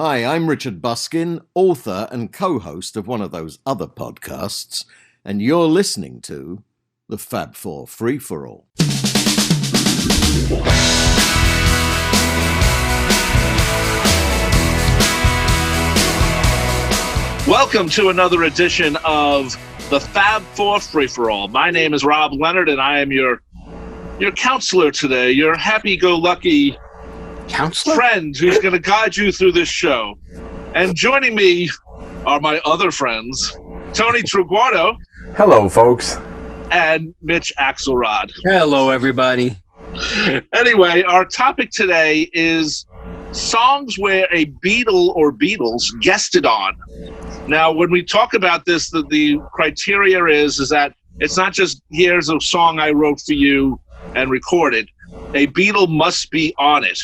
Hi, I'm Richard Buskin, author and co-host of one of those other podcasts, and you're listening to the Fab Four Free-for-All. Welcome to another edition of the Fab Four Free-for-All. My name is Rob Leonard, and I am your counselor today, your happy-go-lucky counselor friend who's going to guide you through this show. And joining me are my other friends, Tony Truguardo. Hello, folks. And Mitch Axelrod. Hello, everybody. Anyway, our topic today is songs where a Beatle or Beatles guested on. Now, when we talk about this, the criteria is that it's not just, here's a song I wrote for you and recorded. A Beatle must be on it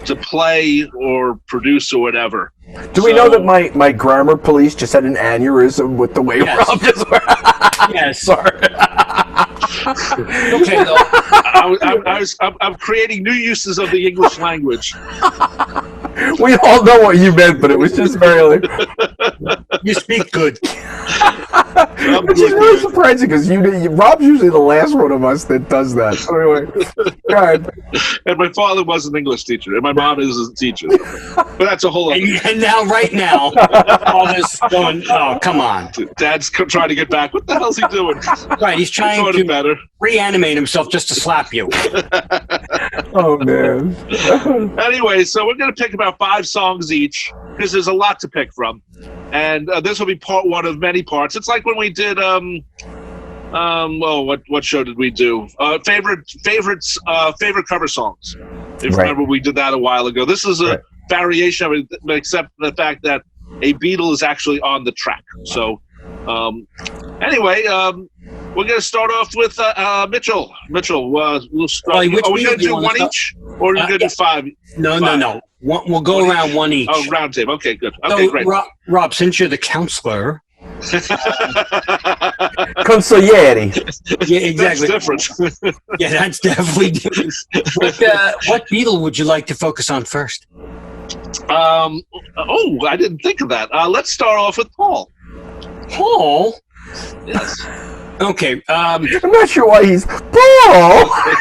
to play or produce or whatever. Do we know that my grammar police just had an aneurysm with the way Rob just went? Yes. Sorry. Okay, though. I'm creating new uses of the English language. We all know what you meant, but it was just very like... You speak good. Which is really surprising because Rob's usually the last one of us that does that. So anyway, go ahead. And my father was an English teacher, and my mom is a teacher. But that's a whole other... And now, right now, all this going, oh, come on. Dad's trying to get back. What the hell's he doing? Right, he's trying to reanimate himself just to slap you. Oh, man. Anyway, so we're going to pick about 5 songs each, because there's a lot to pick from. And this will be part one of many parts. It's like when we did, what show did we do? Favorite cover songs. If you remember, we did that a while ago. This is a variation of it, except the fact that a Beatle is actually on the track. So, anyway, we're going to start off with Mitchell. Mitchell, we'll start. Are we going to do one each? Or are we going to do 5? No. We'll go around one each. Oh, round table. Okay, good. Okay, great. Rob, since you're the counselor. Consigliere. Yeah, exactly. That's different. Yeah, that's definitely different. What Beatle would you like to focus on first? I didn't think of that. Let's start off with Paul. Paul? Yes. Okay. I'm not sure why he's Paul.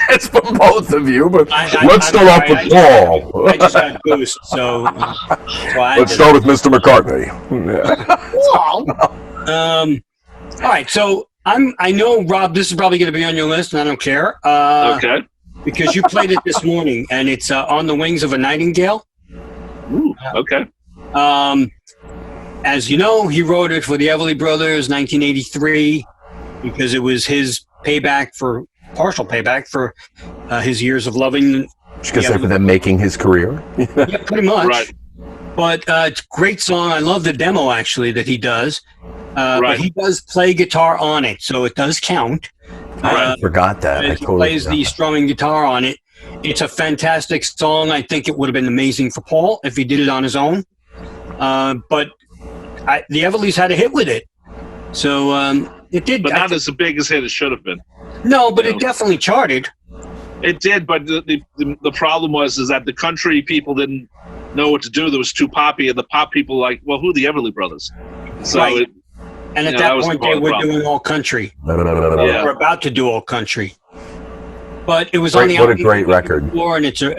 It's for both of you, but let's start off with Paul. I just got boost, so let's start with Mr. McCartney. Paul. All right. So I know, Rob, this is probably going to be on your list, and I don't care. Okay. Because you played it this morning, and it's On the Wings of a Nightingale. Ooh, okay. As you know, he wrote it for the Everly Brothers, 1983. Because it was his partial payback for his years of loving. Just gonna say for them making his career. Yeah, pretty much. Right. But it's a great song. I love the demo actually that he does. Right. But he does play guitar on it, so it does count. I forgot that. He plays the strumming guitar on it. It's a fantastic song. I think it would have been amazing for Paul if he did it on his own. But the Everlys had a hit with it, so. It did, but not as big as it should have been. No, but it definitely charted. It did, but the problem was that the country people didn't know what to do. There was too poppy, and the pop people were like, well, who are the Everly Brothers? So right. And at that point, they were doing all country. Yeah. They were about to do all country. But it was on the album. What a great record. And it's an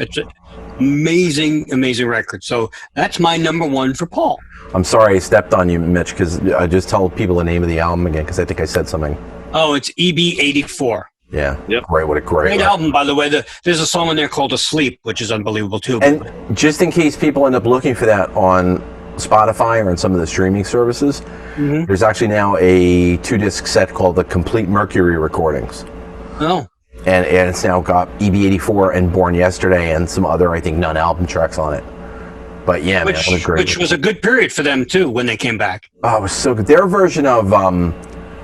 amazing record. So that's my number one for Paul. I'm sorry I stepped on you, Mitch, because I just tell people the name of the album again, because I think I said something. Oh, it's EB84. Yeah. Yep. Great. What a great album, by the way. There's a song in there called Asleep, which is unbelievable, too. And just in case people end up looking for that on Spotify or on some of the streaming services, there's actually now a 2-disc set called the Complete Mercury Recordings. Oh. And it's now got EB84 and Born Yesterday and some other, I think, non-album tracks on it. But yeah, which was a good period for them too when they came back. Oh, it was so good. Their version of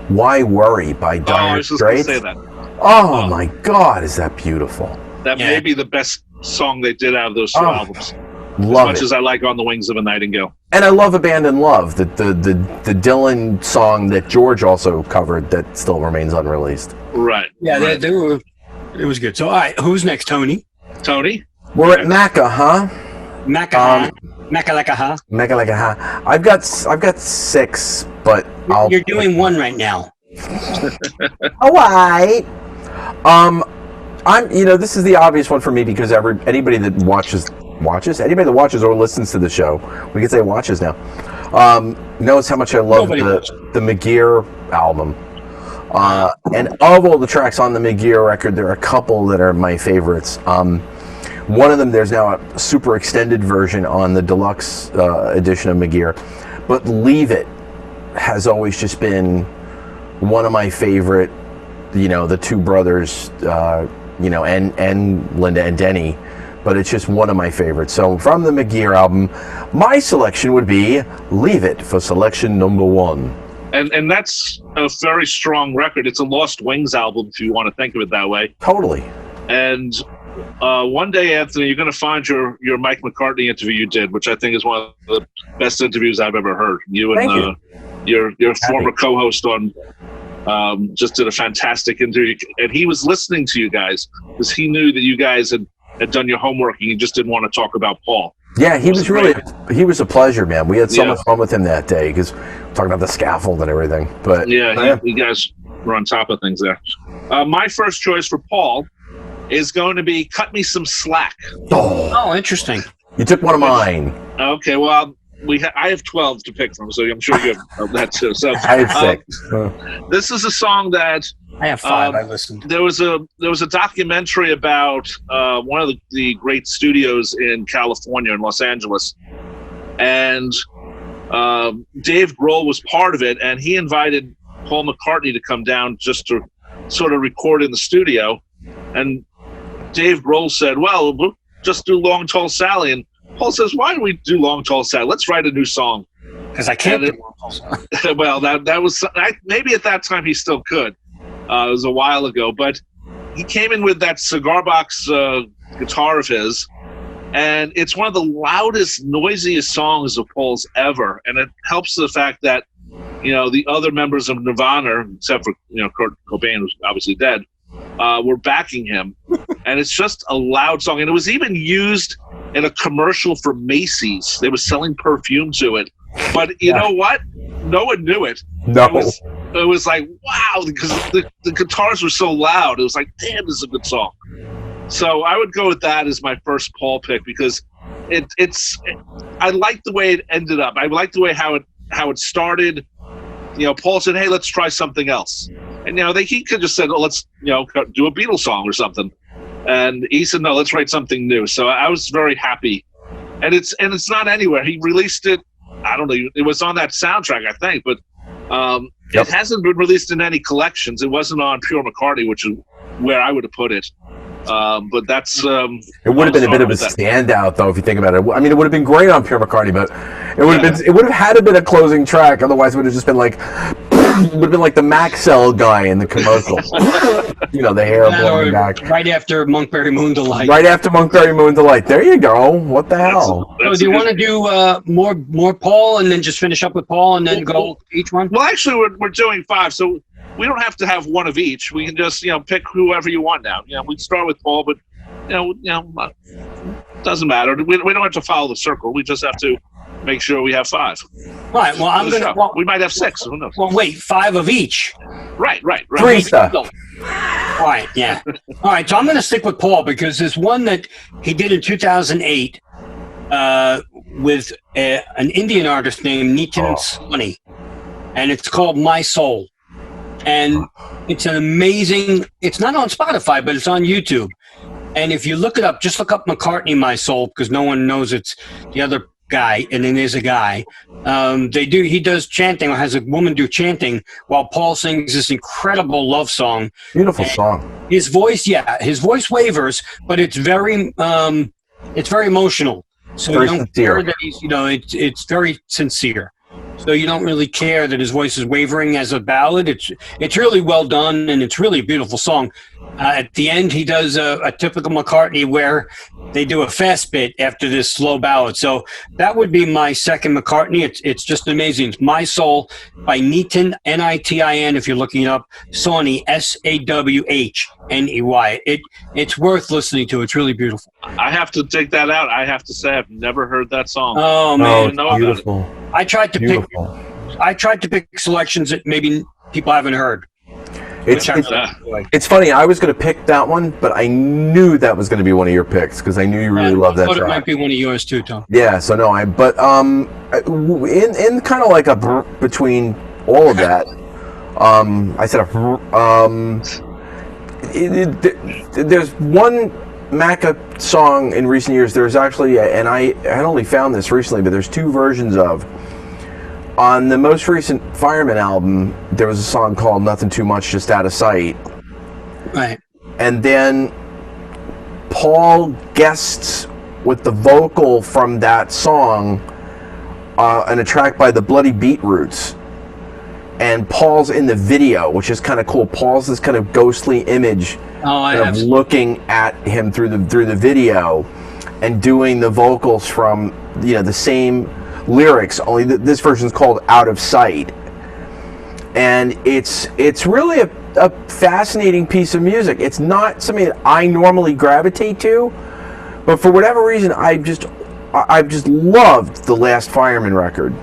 "Why Worry" by Dire Straits. I was just going to say that. Oh my God, is that beautiful? That may be the best song they did out of those 2 albums. Love as I like On the Wings of a Nightingale. And I love Abandoned Love, the Dylan song that George also covered that still remains unreleased. Right. Yeah, right. It was good. So, all right, who's next, Tony? Tony? We're at Macca, huh? Macca. Mecca like a ha. Mecca like a ha. I've got 6, but You're doing one right now. All right. This is the obvious one for me because anybody that watches or listens to the show, we can say watches now, knows how much I love the McGear album. And of all the tracks on the McGear record, there are a couple that are my favorites. One of them, there's now a super extended version on the deluxe edition of McGear, but Leave It has always just been one of my favorite, the two brothers, and Linda and Denny, but it's just one of my favorites. So from the McGear album, my selection would be Leave It for selection number 1. And that's a very strong record. It's a Lost Wings album, if you want to think of it that way. Totally. And one day, Anthony, you're going to find your Mike McCartney interview you did, which I think is one of the best interviews I've ever heard. You and your former co-host on just did a fantastic interview. And he was listening to you guys because he knew that you guys had done your homework and he just didn't want to talk about Paul. Yeah, he was a pleasure, man. We had so much fun with him that day because talking about the scaffold and everything. But you guys were on top of things there. My first choice for Paul is going to be Cut Me Some Slack. Oh, interesting. You took one of mine. Okay, well, I have 12 to pick from, so I'm sure you have that too. So I have 6. This is a song that I have 5. I listened. There was a documentary about one of the great studios in California, in Los Angeles, and Dave Grohl was part of it, and he invited Paul McCartney to come down just to sort of record in the studio. And Dave Grohl said, "Well, we'll just do Long Tall Sally." And Paul says, "Why don't we do Long Tall Sally? Let's write a new song." Because I can't do Long Tall Sally. Well, that was maybe at that time he still could. It was a while ago, but he came in with that cigar box guitar of his, and it's one of the loudest, noisiest songs of Paul's ever. And it helps the fact that the other members of Nirvana, except for Kurt Cobain, who's obviously dead, were backing him. And it's just a loud song. And it was even used in a commercial for Macy's. They were selling perfume to it. But you know what? No one knew it. No. It was like, wow, because the guitars were so loud. It was like, damn, this is a good song. So I would go with that as my first Paul pick because I like the way it ended up. I like the way how it started. Paul said, "Hey, let's try something else." And he could just said, "Oh, let's do a Beatles song or something." And he said, "No, let's write something new." So I was very happy. And it's not anywhere. He released it. I don't know. It was on that soundtrack, I think, but it hasn't been released in any collections. It wasn't on Pure McCartney, which is where I would have put it. But that's it would have been a bit of a standout, though, if you think about it. I mean, it would have been great on Pure McCartney, but it would have had to been a closing track. Otherwise, it would have just been like. It would have been like the Maxell guy in the commercial. The hair blowing back. Right after Monkberry Moon Delight. Right after Monkberry Moon Delight. There you go. What the hell? So do you want to do more Paul and then just finish up with Paul and then go each one? Well, actually, we're doing 5, so we don't have to have one of each. We can just pick whoever you want now. We start with Paul, but doesn't matter. We don't have to follow the circle. We just have to make sure we have 5. All right. Well, I'm gonna. Well, we might have 6. Who knows? Well, wait. 5 of each. Right. 3 stuff. All right. Yeah. All right. So I'm going to stick with Paul because there's one that he did in 2008 with an Indian artist named Nitin Sawhney, and it's called "My Soul." And it's an amazing. It's not on Spotify, but it's on YouTube. And if you look it up, just look up McCartney "My Soul" because no one knows it's the other guy, and then there's a guy. He does chanting, or has a woman do chanting while Paul sings this incredible love song. Beautiful song. His voice wavers, but it's very emotional. So very you don't sincere. hear that he's, it's very sincere. so you don't really care that his voice is wavering as a ballad. It's really well done, and it's really a beautiful song. At the end, he does a typical McCartney where they do a fast bit after this slow ballad. So that would be my second McCartney. It's just amazing. It's My Soul by Nitin, Nitin, if you're looking it up, Sawney, Sawhney. It's worth listening to. It's really beautiful. I have to take that out. I have to say I've never heard that song. Oh man, beautiful. I tried to pick selections that maybe people haven't heard. It's funny. I was going to pick that one, but I knew that was going to be one of your picks because I knew you really love that track. It might be one of yours too, Tom. Yeah. So no, in kind of like a between all of that, I said there's one Macca song in recent years. There's actually, and I had only found this recently, but there's two versions of. On the most recent Fireman album, there was a song called Nothing Too Much, Just Out of Sight. Right. And then Paul guests with the vocal from that song on a track by the Bloody Beetroots. And Paul's in the video, which is kind of cool. Paul's this kind of ghostly image of looking at him through the video and doing the vocals from the same lyrics, only this version's called Out of Sight, and it's really a fascinating piece of music. It's not something that I normally gravitate to, but for whatever reason I've just loved the last Fireman record.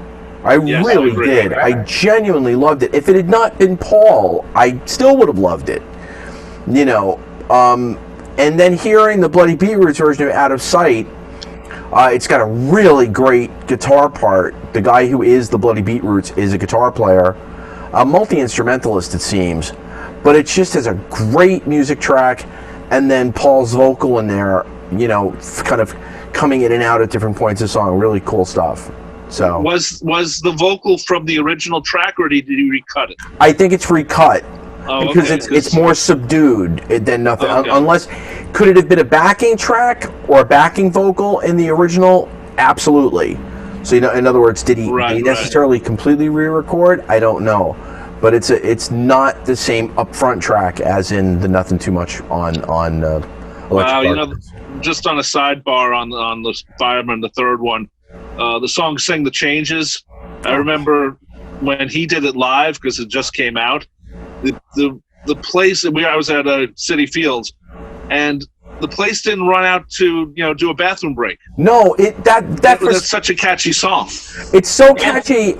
I really did. I genuinely loved it. If it had not been Paul, I still would have loved it. And then hearing the Bloody Beetroots version of Out of Sight, it's got a really great guitar part. The guy who is the Bloody Beetroots is a guitar player, a multi-instrumentalist it seems, but it just has a great music track, and then Paul's vocal in there, kind of coming in and out at different points of the song. Really cool stuff. So was the vocal from the original track, or did he recut it? I think it's recut. Because okay. it's more subdued than nothing. Okay. Unless, could it have been a backing track or a backing vocal in the original? Absolutely. So in other words, did he necessarily completely re-record? I don't know, but it's not the same upfront track as in the Nothing Too Much on Electric just on a sidebar on the Fireman, the third one, the song "Sing the Changes." I remember when he did it live because it just came out. The place I was at City Fields, and the place didn't run out to do a bathroom break. No, that's such a catchy song. It's so catchy.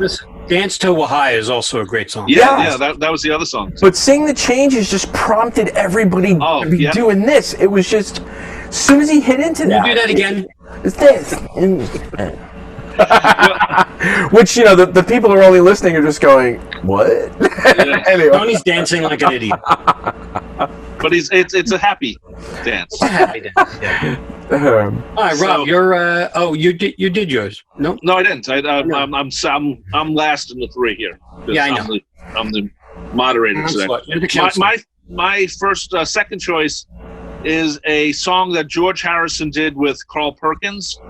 Dance to Wahai is also a great song. Yeah, that was the other song. But Sing the Changes just prompted everybody to be doing this. It was just, as soon as he hit into that. You do that again. It's this. Which the people who are only listening are just going, what? Anyway. Tony's dancing like an idiot, but it's a happy dance. A happy dance. Yeah. All right, Rob, you did yours. No, I didn't. I'm last in the three here. Yeah, I know. I'm the moderator today. My first second choice is a song that George Harrison did with Carl Perkins.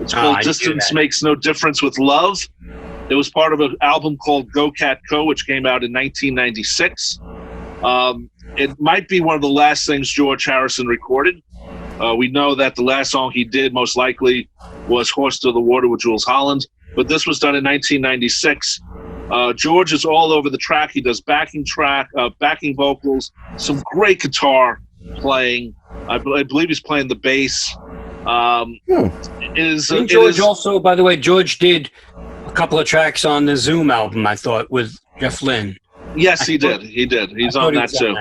It's called Distance Makes No Difference with Love. It was part of an album called Go Cat Co., which came out in 1996. It might be one of the last things George Harrison recorded. We know that the last song he did most likely was Horse to the Water with Jules Holland, but this was done in 1996. George is all over the track. He does backing vocals, some great guitar playing. I believe he's playing the bass. George also, by the way, George did a couple of tracks on the Zoom album, I thought, with Jeff Lynne. Yes, he did. He's on that too.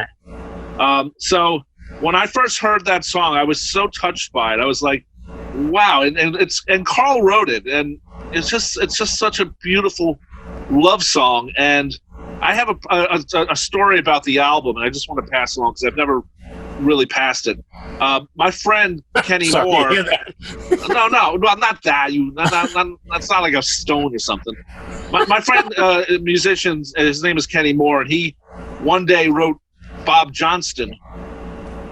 So when I first heard that song, I was so touched by it. I was like, wow. And Carl wrote it, and it's just such a beautiful love song. And I have a story about the album, and I just want to pass along because I've never really passed it. My friend Kenny Moore. No, not that. That's not like a stone or something. My friend, musician, his name is Kenny Moore, and he one day wrote Bob Johnston,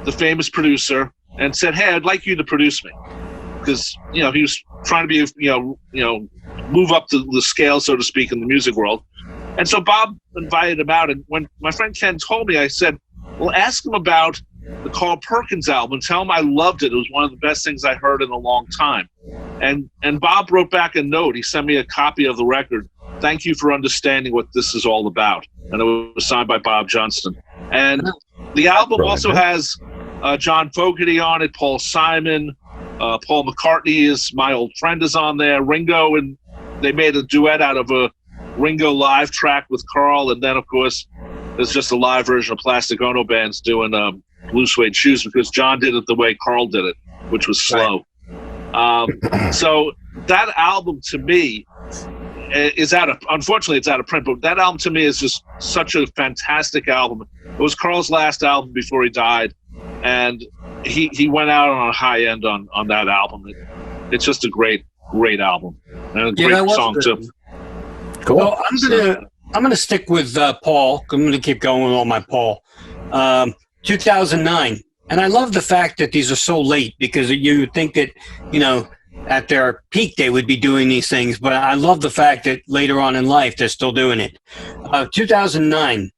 the famous producer, and said, "Hey, I'd like you to produce me." because he was trying to be move up the scale, so to speak, in the music world. And so Bob invited him out, and when my friend Ken told me, I said, well, ask him about the Carl Perkins album. Tell him I loved it. It was one of the best things I heard in a long time. And Bob wrote back a note. He sent me a copy of the record. Thank you for understanding what this is all about. And it was signed by Bob Johnston. And the album also has John Fogerty on it, Paul Simon, Paul McCartney is My Old Friend is on there, Ringo, and they made a duet out of a Ringo live track with Carl. And then, of course, there's just a live version of Plastic Ono Band's doing Blue Suede Shoes, because John did it the way Carl did it, which was slow. Right. So that album to me is unfortunately it's out of print, but that album to me is just such a fantastic album. It was Carl's last album before he died, and he went out on a high end on that album. It's just a great album, and a great song too. Cool. So I'm gonna stick with Paul. I'm gonna keep going with all my Paul. 2009, and I love the fact that these are so late, because you would think that at their peak they would be doing these things, but I love the fact that later on in life they're still doing it. 2009,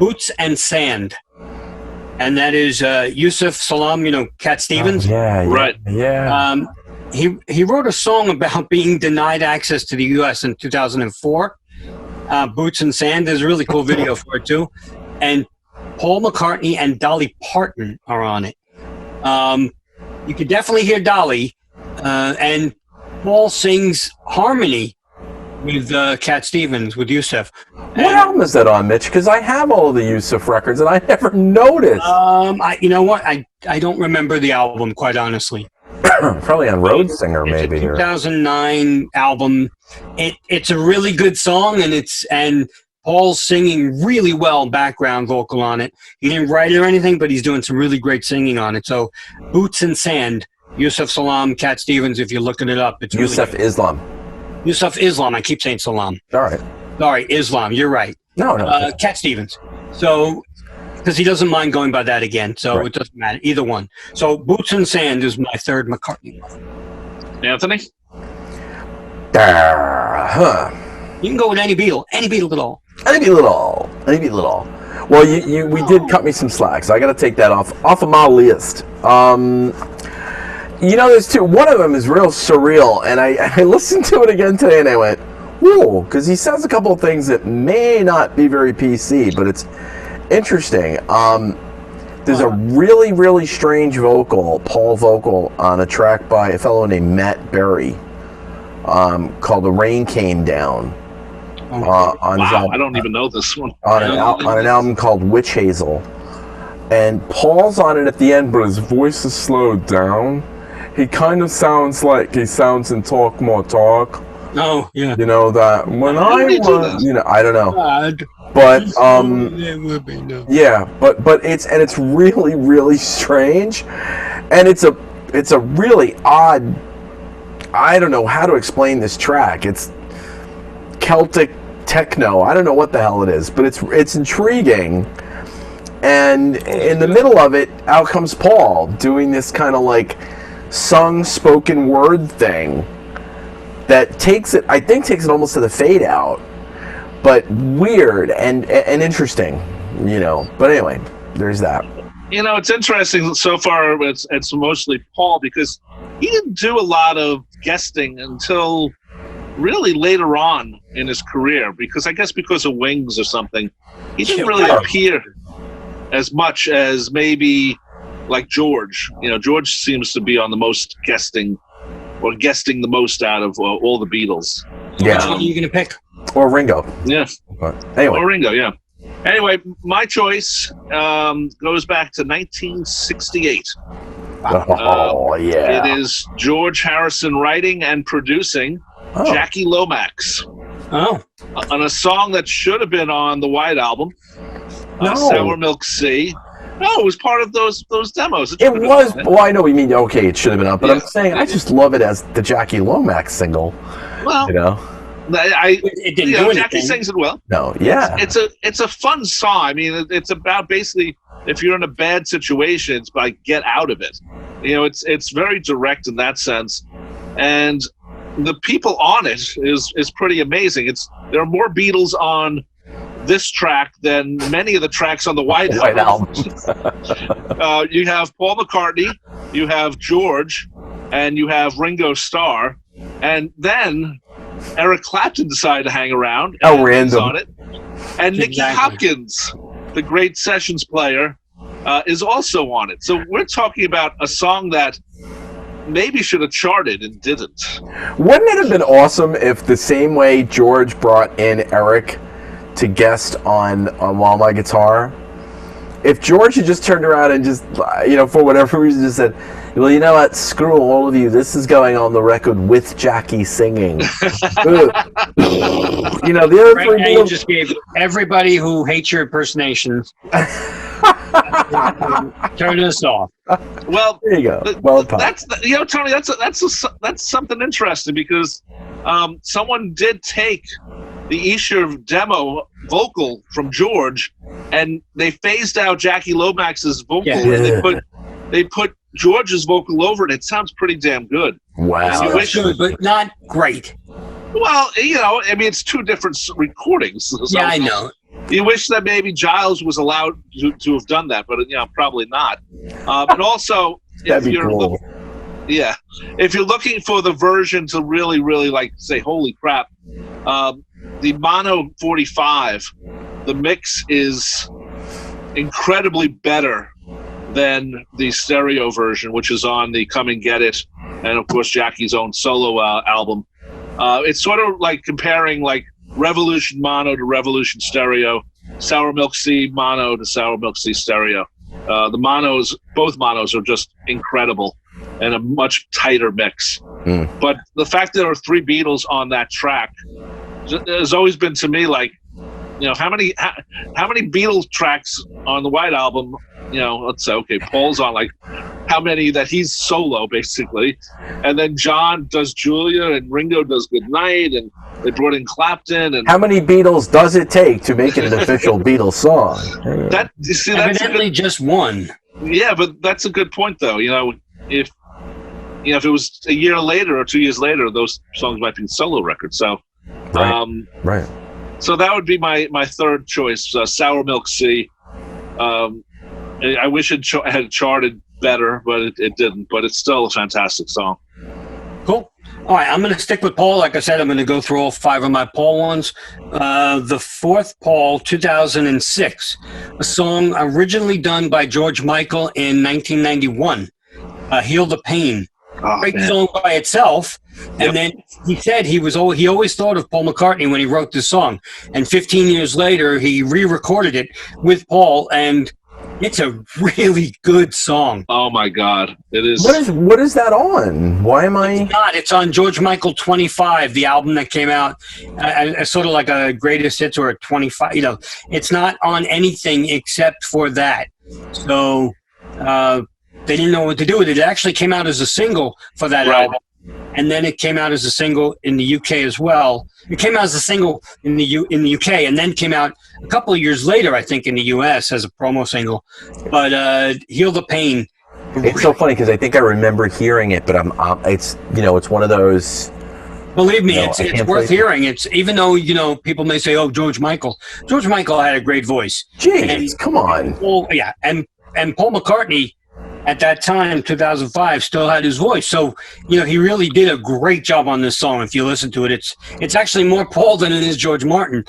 Boots and Sand, and that is Yusuf Salam, Cat Stevens. Right. Yeah. He wrote a song about being denied access to the U.S. in 2004. Boots and Sand, there's a really cool video for it too, and Paul McCartney and Dolly Parton are on it. You can definitely hear Dolly, and Paul sings harmony with Cat Stevens, with Yusuf. What album is that on, Mitch? Because I have all the Yusuf records, and I never noticed. You know what? I don't remember the album, quite honestly. Probably on Road Singer, maybe. It's a 2009 album. It's a really good song, and Paul's singing really well, background vocal on it. He didn't write it or anything, but he's doing some really great singing on it. So, Boots and Sand, Yusuf Salam, Cat Stevens, if you're looking it up. It's Yusuf really Islam. Yusuf Islam. I keep saying Salam. All right. Sorry, Islam. You're right. No. Cat Stevens. So, because he doesn't mind going by that again, so right. It doesn't matter. Either one. So, Boots and Sand is my third McCartney. Anthony? You can go with any Beatle at all. Any Beatle at all. Well, we did cut me some slack, so I got to take that off of my list. There's two. One of them is real surreal, and I listened to it again today, and I went, whoa, because he says a couple of things that may not be very PC, but it's interesting. There's a really, really strange Paul vocal, on a track by a fellow named Matt Berry, called "The Rain Came Down." On his album, I don't even know this one. On an album called Witch Hazel, and Paul's on it at the end, but his voice is slowed down. He kind of sounds like he sounds in Talk More Talk. Oh yeah. That when I was, I don't know. But yeah, but it's really, really strange, and it's a really odd. I don't know how to explain this track. It's Celtic techno. I don't know what the hell it is, but it's intriguing. And in the middle of it, out comes Paul doing this kind of like sung spoken word thing that takes it almost to the fade out, but weird and interesting, But anyway, there's that. It's interesting so far. It's mostly Paul, because he didn't do a lot of guesting until really later on in his career, because of Wings or something, he didn't really appear as much as maybe like George. George seems to be on the most guesting the most out of all the Beatles. Yeah. Which one are you going to pick? Or Ringo. Yeah. But anyway. Or Ringo, yeah. Anyway, my choice goes back to 1968. Oh, yeah. It is George Harrison writing and producing Jackie Lomax. Oh. On a song that should have been on the White Album, No. Sour Milk Sea. No, it was part of those demos. It was. Well, I know what you mean. Okay, it should have been up, but I'm saying I just love it as the Jackie Lomax single. Well, it didn't do anything. Jackie sings it well. No, yeah. It's a fun song. I mean, it's about basically if you're in a bad situation, it's like get out of it. It's very direct in that sense, and the people on it is pretty amazing. There are more Beatles on this track than many of the tracks on the White Album. You have Paul McCartney, you have George, and you have Ringo Starr, and then Eric Clapton decided to hang around. How random. On it. And Nicky Hopkins, the great sessions player, is also on it. So we're talking about a song that maybe should have charted and didn't. Wouldn't it have been awesome if the same way George brought in Eric to guest on While My Guitar, if George had just turned around and just, for whatever reason, just said, well, you know what, screw all of you, this is going on the record with Jackie singing. The other right three now you just gave everybody who hates your impersonations turn this off. Well, there you go. Well, that's Tony. That's something interesting because someone did take the Esher demo vocal from George, and they phased out Jackie Lomax's vocal, and they put George's vocal over it. It sounds pretty damn good. Wow, good, but not great. Well, it's two different recordings. So yeah, I know. You wish that maybe Giles was allowed to have done that, but probably not. And also, if you're looking for the version to really, really say, holy crap, the mono 45, the mix is incredibly better than the stereo version, which is on the Come and Get It, and of course Jackie's own solo album. It's sort of like comparing Revolution mono to Revolution stereo, Sour Milk Sea mono to Sour Milk Sea stereo. Both monos are just incredible and a much tighter mix. But the fact that there are three Beatles on that track has always been to me how many Beatles tracks on the White Album? Let's say, okay, Paul's on how many that he's solo basically, and then John does Julia and Ringo does Good Night, and they brought in Clapton. And how many Beatles does it take to make it an official Beatles song? Evidently just one. Yeah, but that's a good point though. If it was a year later or 2 years later, those songs might be solo records. So, right. So that would be my third choice, Sour Milk Sea. I wish it had charted better, but it didn't. But it's still a fantastic song. Cool. All right, I'm going to stick with Paul. Like I said, I'm going to go through all five of my Paul ones. The fourth Paul, 2006, a song originally done by George Michael in 1991, Heal the Pain. Great song by itself. And then he said he always thought of Paul McCartney when he wrote this song. And 15 years later, he re-recorded it with Paul, and it's a really good song. Oh my God, it is. What is that on? Why am I? It's not. It's on George Michael 25, the album that came out, sort of like a greatest hits or a 25. It's not on anything except for that. So they didn't know what to do with it. It actually came out as a single for that album, and then it came out as a single in the UK as well. It came out as a single in the UK, and then came out a couple of years later, I think, in the US as a promo single. But Heal the Pain. It's so funny because I think I remember hearing it, but it's one of those. Believe me, it's worth hearing. It's even though people may say, "Oh, George Michael." George Michael had a great voice. Jeez, come on. And Paul McCartney at that time, 2005, still had his voice. So, he really did a great job on this song. If you listen to it, it's actually more Paul than it is George Michael.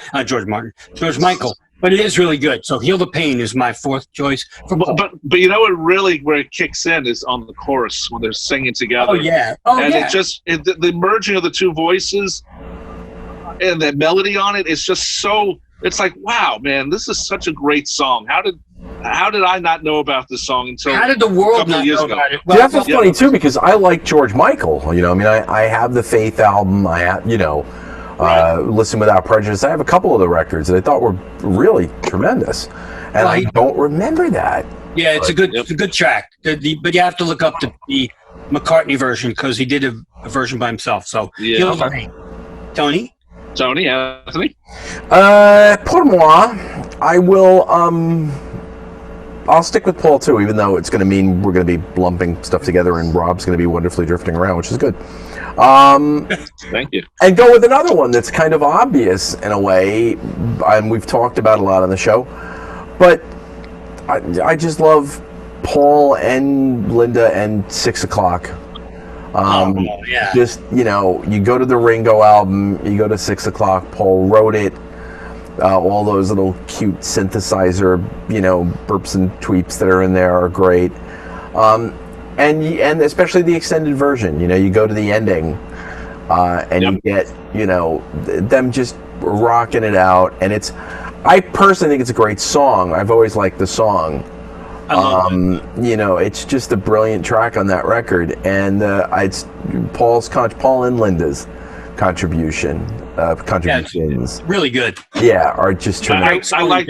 But it is really good. So Heal the Pain is my fourth choice for Paul. But where it kicks in is on the chorus when they're singing together. Oh, yeah. The merging of the two voices and the melody on it is just so, it's like, wow, man, this is such a great song. How did I not know about this song until how did the world not know about it? Well, that's funny too, because I like George Michael. I have the Faith album. I have, Listen Without Prejudice. I have a couple of the records that I thought were really tremendous, and I don't remember that. Yeah, it's a good track. But you have to look up the McCartney version because he did a version by himself. So Tony, Anthony. Pour moi, I will. I'll stick with Paul too, even though it's going to mean we're going to be lumping stuff together, and Rob's going to be wonderfully drifting around, which is good. Thank you. And go with another one that's kind of obvious in a way, and we've talked about a lot on the show, but I just love Paul and Linda and 6 O'Clock. Yeah. Just, you go to the Ringo album, you go to 6 O'Clock, Paul wrote it, all those little cute synthesizer, burps and tweeps that are in there are great. And especially the extended version, you go to the ending, and you get, them just rocking it out. And I personally think it's a great song. I've always liked the song. I love it. It's just a brilliant track on that record, and it's Paul and Linda's contributions. Yeah, really good. Yeah, are just tremendous. I like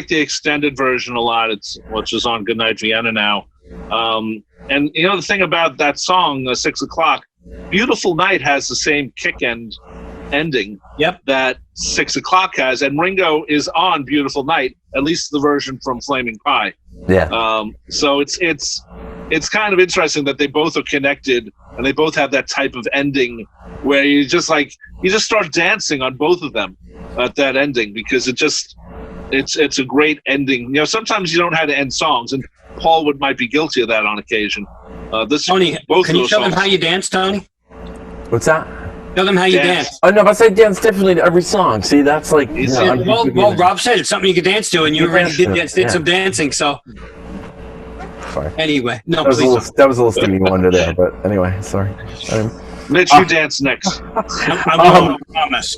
the extended version a lot. Which is on Goodnight Vienna now. And the thing about that song, 6 O'Clock, Beautiful Night has the same kick ending. Yep. That 6 O'Clock has, and Ringo is on Beautiful Night, at least the version from Flaming Pie. Yeah. So it's kind of interesting that they both are connected, and they both have that type of ending where you just start dancing on both of them at that ending, because it's a great ending. Sometimes you don't know how to end songs, and Paul might be guilty of that on occasion. Tony, can you show them how you dance, Tony? What's that? Show them how you dance. Oh, no, but I say dance differently to every song. See, that's like... Well, Rob said it's something you could dance to, and you already did some dancing, so... Sorry. Anyway, no, that was a little Stevie Wonder there, but anyway, sorry. Mitch, you dance next. I promise.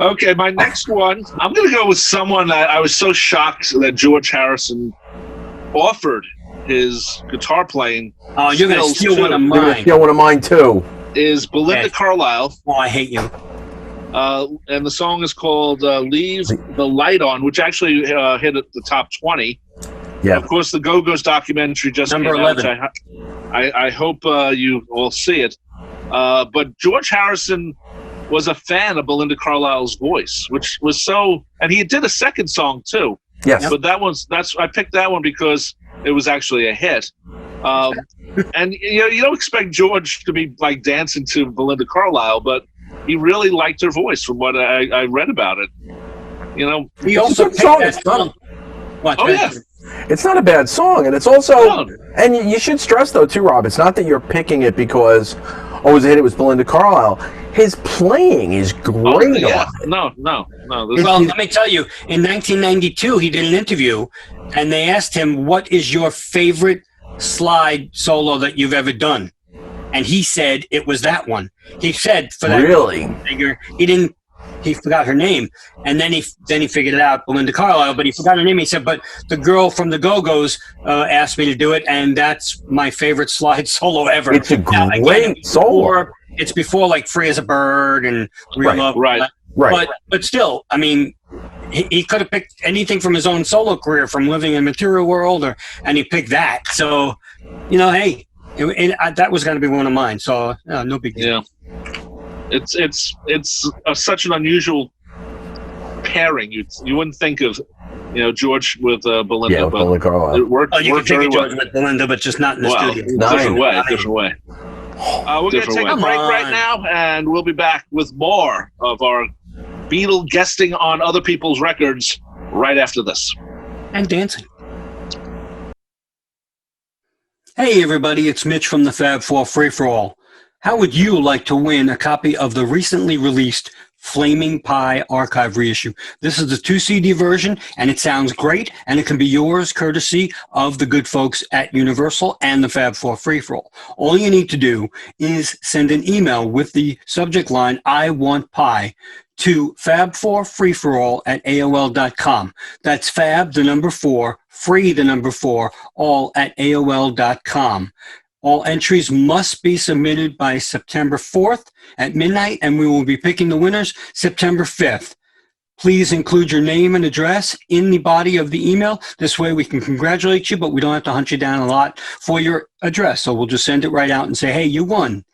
Okay, my next one, I'm going to go with someone that I was so shocked that George Harrison offered his guitar playing. Oh, you're going to steal one of mine. You're going to steal one of mine, too. Is Belinda Carlisle. Oh, I hate you. And the song is called Leave the Light On, which actually hit at the top 20. Yeah. Of course, the Go-Go's documentary just Number came out. 11. I hope you all see it. But George Harrison was a fan of Belinda Carlisle's voice, which was so... And he did a second song, too. Yes. But I picked that one because it was actually a hit. And you don't expect George to be like dancing to Belinda Carlisle, but he really liked her voice from what I read about it. He also picked that song. Yeah. It's not a bad song, and it's also... And you should stress, though, too, Rob, it's not that you're picking it because, it was a hit, it was Belinda Carlisle. His playing is great. No. Well, let me tell you, in 1992, he did an interview, and they asked him, what is your favorite slide solo that you've ever done? And he said it was that one. He said for that figure, he forgot her name, and then he figured it out, Belinda Carlisle, but he forgot her name. He said, but the girl from the Go-Go's asked me to do it, and that's my favorite slide solo ever. It's a great solo. It's before like Free as a Bird and Real Love. Right. But still, I mean, he could have picked anything from his own solo career, from Living in a Material World, and he picked that. So, hey, that was going to be one of mine. So no big deal. Yeah. It's such an unusual pairing. You wouldn't think of George with Belinda. Yeah, with Belinda Carlisle. It worked. You can think of George with Belinda, but just not in the studio. Different way. We're going to take a break right now, and we'll be back with more of our Beatle guesting on other people's records right after this. And dancing. Hey, everybody, it's Mitch from the Fab Four Free For All. How would you like to win a copy of the recently released Flaming Pie archive reissue? This is the 2 CD version, and it sounds great, and it can be yours courtesy of the good folks at Universal and the Fab Four Free For All. All you need to do is send an email with the subject line, I want pie, to fab4freeforall@aol.com. That's fab, the number 4, free, the number 4, all at aol.com. All entries must be submitted by September 4th at midnight, and we will be picking the winners September 5th. Please include your name and address in the body of the email. This way we can congratulate you, but we don't have to hunt you down a lot for your address. So we'll just send it right out and say, hey, you won.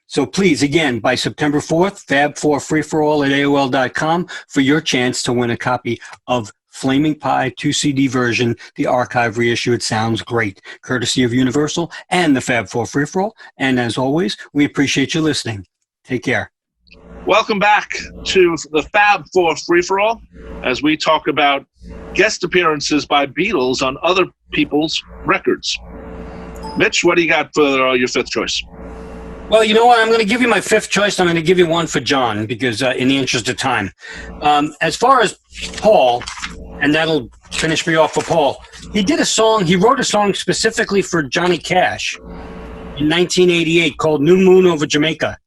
So please, again, by September 4th, fab4freeforall@aol.com for your chance to win a copy of Flaming Pie 2 CD version, the archive reissue. It sounds great, courtesy of Universal and the Fab Four Free For All. And as always, we appreciate you listening. Take care. Welcome back to the Fab Four Free For All as we talk about guest appearances by Beatles on other people's records. Mitch, what do you got for your fifth choice? Well, you know what? I'm going to give you my fifth choice. I'm going to give you one for John because in the interest of time. As far as Paul, and that'll finish me off for Paul, he wrote a song specifically for Johnny Cash in 1988 called New Moon Over Jamaica.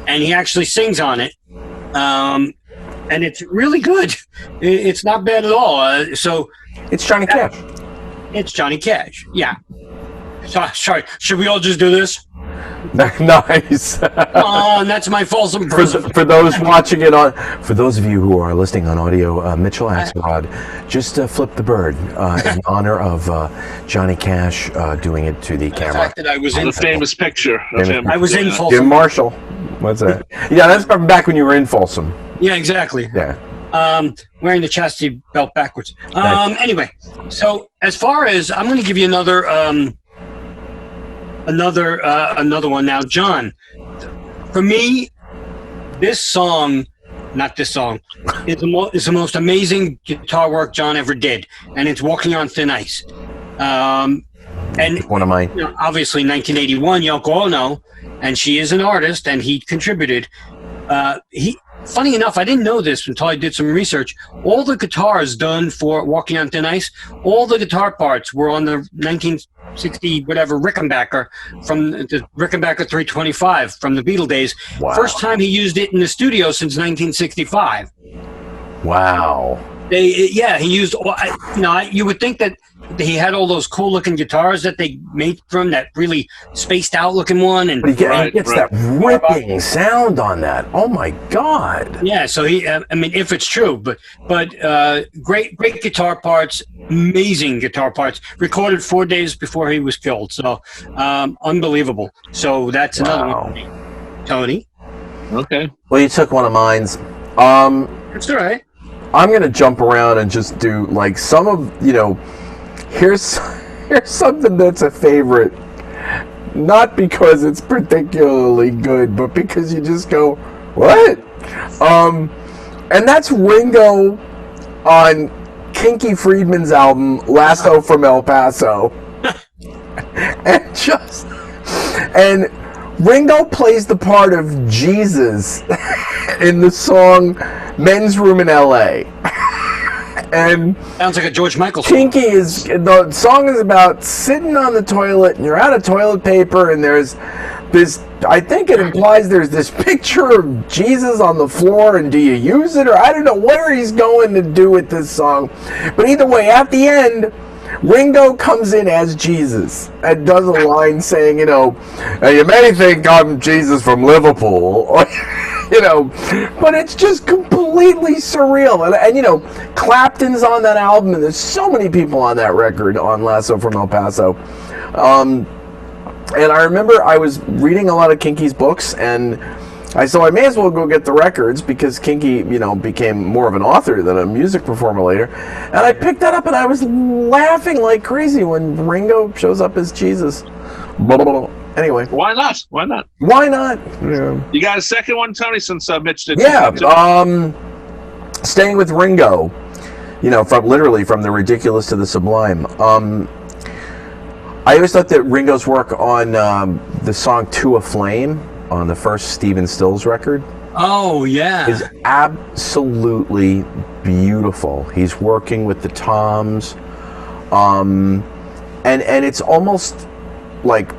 And he actually sings on it. And it's really good. It's not bad at all. So It's Johnny Cash. It's Johnny Cash. Yeah. Sorry. Should we all just do this? Nice. Oh, and that's my fulsome person. For those watching it for those of you who are listening on audio, Mitchell Axelrod just flipped the bird in honor of Johnny Cash doing it to the camera. The fact that I was in The famous picture of him. I was in Folsom. Jim Marshall. What's that? Yeah, that's from back when you were in Folsom. Yeah, exactly. Yeah. Wearing the chastity belt backwards. Anyway, so as far as I'm going to give you another one now, John. For me, is the most amazing guitar work John ever did, and it's "Walking on Thin Ice." And one of mine. You know, obviously, 1981, Yoko Ono, and she is an artist, and he contributed. Funny enough, I didn't know this until I did some research. All the guitars done for Walking on Thin Ice, all the guitar parts were on the 1960 whatever Rickenbacker from the Rickenbacker 325 from the Beatle days. Wow. First time he used it in the studio since 1965. Wow. He used. You would think that he had all those cool looking guitars that they made from that really spaced out looking one, and But he gets that ripping sound on that. Oh my God! Yeah, so if it's true, but great guitar parts, amazing guitar parts. Recorded 4 days before he was killed, so unbelievable. So that's another one for me. Tony. Okay. Well, you took one of mine's. That's all right. I'm gonna jump around and just do like some of Here's something that's a favorite, not because it's particularly good, but because you just go, what? And that's Ringo on Kinky Friedman's album Lasso from El Paso. and Ringo plays the part of Jesus in the song Men's Room in LA. And sounds like a George Michael song. The song is about sitting on the toilet and you're out of toilet paper, and there's this, I think it implies there's this picture of Jesus on the floor, and do you use it, or I don't know where he's going to do with this song. But either way, at the end, Ringo comes in as Jesus and does a line saying, you may think I'm Jesus from Liverpool, or, but it's just completely surreal. And Clapton's on that album, and there's so many people on that record on Lasso from El Paso. And I remember I was reading a lot of Kinky's books, and I may as well go get the records because Kinky, became more of an author than a music performer later. And I picked that up, and I was laughing like crazy when Ringo shows up as Jesus. Blah, blah, blah. Anyway. Why not? Yeah. You got a second one, Tony, since Mitch did? Yeah. Staying with Ringo, from the ridiculous to the sublime. I always thought that Ringo's work on the song To a Flame on the first Stephen Stills record. Oh, yeah. Is absolutely beautiful. He's working with the toms. And it's almost like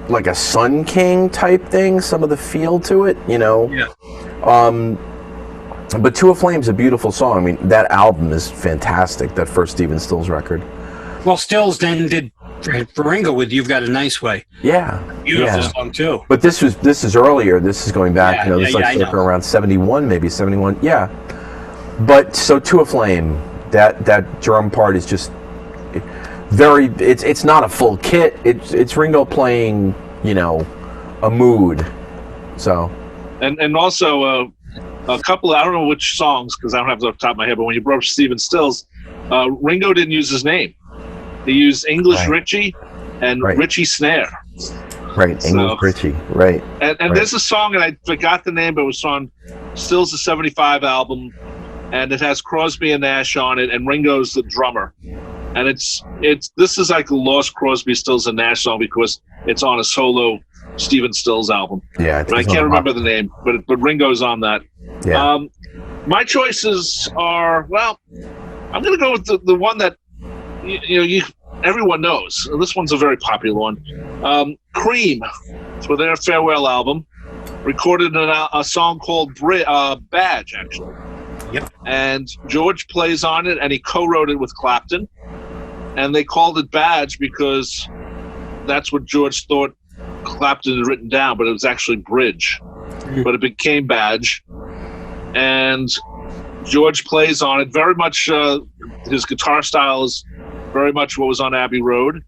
a Sun King type thing, some of the feel to it, Yeah. But To a Flame's a beautiful song. I mean, that album is fantastic, that first Stephen Stills record. Well, Stills then did for Ringo with You've Got a Nice Way. Yeah. Beautiful song, too. But this is earlier. This is going back, this is around 71, maybe 71. Yeah. But so To a Flame, that drum part is just very, it's not a full kit. It's Ringo playing, a mood. So. And also a couple, I don't know which songs, because I don't have it off the top of my head, but when you broke Stephen Stills, Ringo didn't use his name. He used English Richie and Richie Snare. Right, English Richie, right. And there's a song, and I forgot the name, but it was on Stills the 75 album, and it has Crosby and Nash on it, and Ringo's the drummer. And this is like a lost Crosby, Stills, and Nash song because it's on a solo Stephen Stills album. Yeah, I can't remember the name, but Ringo's on that. Yeah. My choices are, well, I'm going to go with the one that everyone knows. This one's a very popular one. Cream, for their farewell album, recorded a song called Badge, actually. Yep. And George plays on it, and he co-wrote it with Clapton. And they called it Badge because that's what George thought Clapton had written down, but it was actually Bridge. But it became Badge. And George plays on it very much. His guitar style is very much what was on Abbey Road.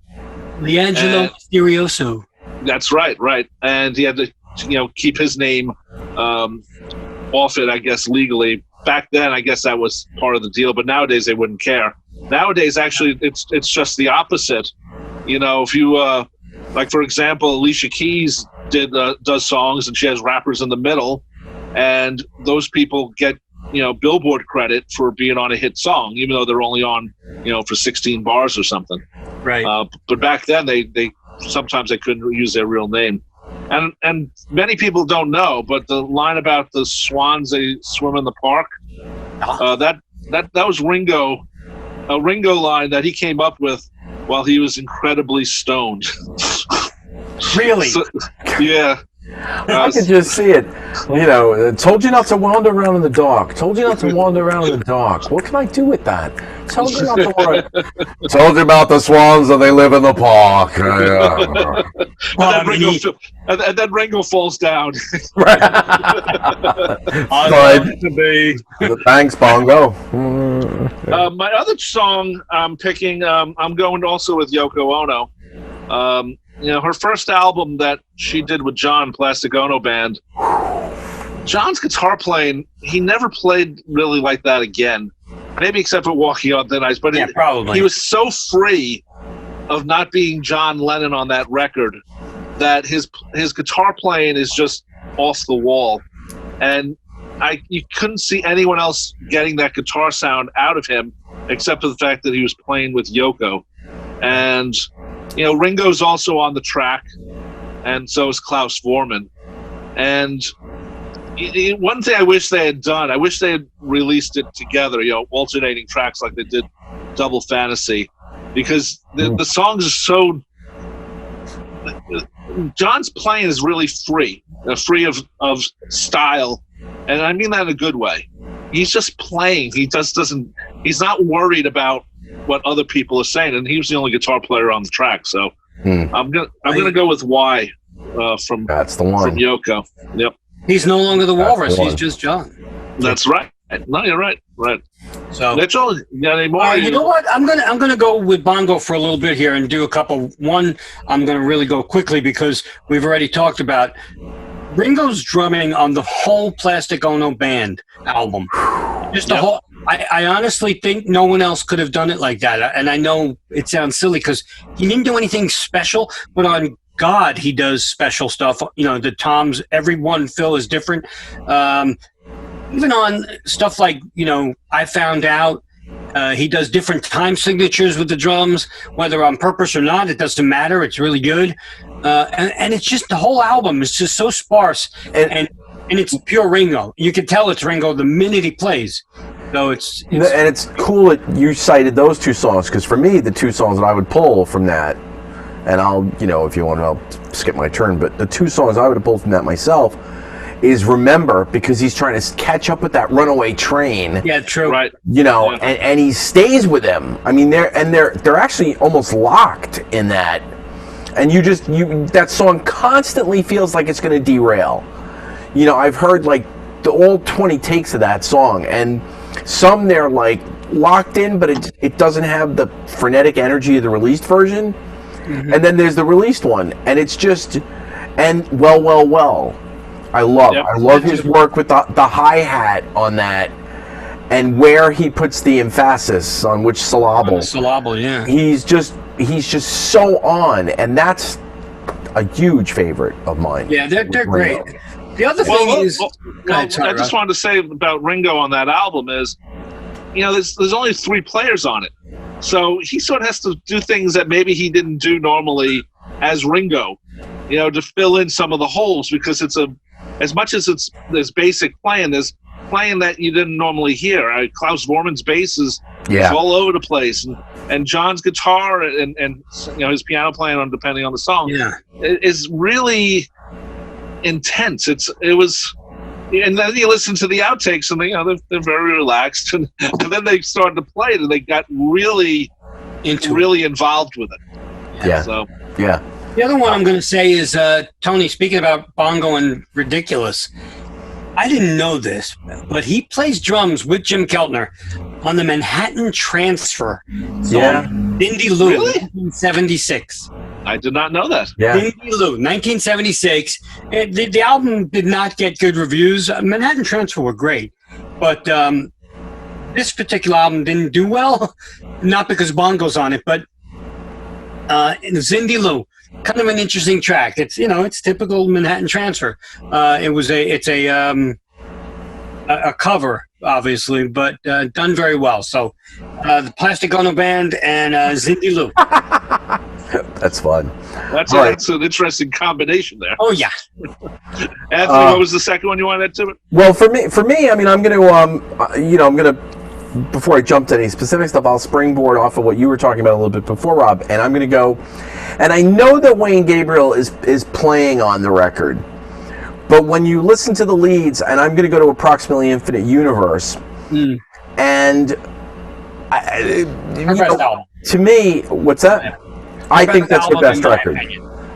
Leangelo Mysterioso. That's right. And he had to, keep his name off it, I guess, legally. Back then, I guess that was part of the deal, but nowadays they wouldn't care. Nowadays, actually, it's just the opposite. If you, like, for example, Alicia Keys does songs, and she has rappers in the middle, and those people get Billboard credit for being on a hit song, even though they're only on, for 16 bars or something. Right. But back then, they sometimes they couldn't use their real name. And many people don't know, but the line about the swans, they swim in the park, that was Ringo, a Ringo line that he came up with while he was incredibly stoned. Really? Yeah. I could just see it. Told you not to wander around in the dark. Told you not to wander around in the dark. What can I do with that? Told you not to wander. Told you about the swans and they live in the park. And then Ringo falls down. Right. Thanks, Bongo. My other song I'm picking, I'm going also with Yoko Ono. Her first album that she did with John, Plastic Ono Band, John's guitar playing, he never played really like that again. Maybe except for Walking on Thin Ice. But probably. He was so free of not being John Lennon on that record that his guitar playing is just off the wall. And you couldn't see anyone else getting that guitar sound out of him except for the fact that he was playing with Yoko. And Ringo's also on the track, and so is Klaus Voormann. And one thing I wish they had done, I wish they had released it together, alternating tracks like they did Double Fantasy, because the songs are so... John's playing is really free of style, and I mean that in a good way. He's just playing. He's not worried about what other people are saying, and he was the only guitar player on the track. So I'm gonna go with Y from that's the one from Yoko. Yep. He's no longer the Walrus. He's just John. That's right. No, you're right. Right. So Mitchell, you got any more? You know what? I'm gonna go with Bongo for a little bit here and do a couple. One, I'm gonna really go quickly because we've already talked about Ringo's drumming on the whole Plastic Ono Band album. Just the whole. I honestly think no one else could have done it like that. And I know it sounds silly because he didn't do anything special, but on God, he does special stuff. The toms, every one, Phil, is different. Even on stuff like, I Found Out, he does different time signatures with the drums, whether on purpose or not, it doesn't matter. It's really good. And it's just the whole album is just so sparse. And it's pure Ringo. You can tell it's Ringo the minute he plays. So it's cool that you cited those two songs, because for me, the two songs that I would pull from that, and I'll, if you want to, I'll skip my turn, but the two songs I would have pulled from that myself is Remember, because he's trying to catch up with that runaway train. Yeah, true. Right. And he stays with him. I mean, they're actually almost locked in that, and that song constantly feels like it's going to derail. I've heard like all 20 takes of that song, and some they're like locked in, but it doesn't have the frenetic energy of the released version. Mm-hmm. And then there's the released one, and it's just, and well. I love his work with the hi-hat on that, and where he puts the emphasis on which syllable. Syllable, yeah. He's just so on, and that's a huge favorite of mine. Yeah, they're great. The other thing is, I just wanted to say about Ringo on that album is, there's only 3 players on it, so he sort of has to do things that maybe he didn't do normally as Ringo, to fill in some of the holes, because it's as much as it's this basic playing, there's playing that you didn't normally hear. Klaus Vormann's bass is all over the place, and John's guitar and his piano playing on depending on the song is really intense. It was, and then you listen to the outtakes, and they're very relaxed, and then they started to play it, and they got really involved with it. Yeah. So yeah. The other one I'm going to say is Tony. Speaking about bongo and ridiculous, I didn't know this, but he plays drums with Jim Keltner on the Manhattan Transfer song, Dindy Lou, Really? 1976. I did not know that. Yeah. Dindy Lou, 1976. The album did not get good reviews. Manhattan Transfer were great, but this particular album didn't do well, not because bongos on it, but Zindy Lou, kind of an interesting track. It's it's typical Manhattan Transfer. It's a cover, obviously, but done very well. So the Plastic Ono Band and Zindy Lou. That's fun. That's an interesting combination there. Oh yeah. Anthony, what was the second one you wanted to? Well, for me, I mean, I'm gonna before I jump to any specific stuff, I'll springboard off of what you were talking about a little bit before, Rob, and I'm gonna go. And I know that Wayne Gabriel is playing on the record, but when you listen to the leads, and I'm gonna go to Approximately Infinite Universe, and to me, what's that? I think that's her best record.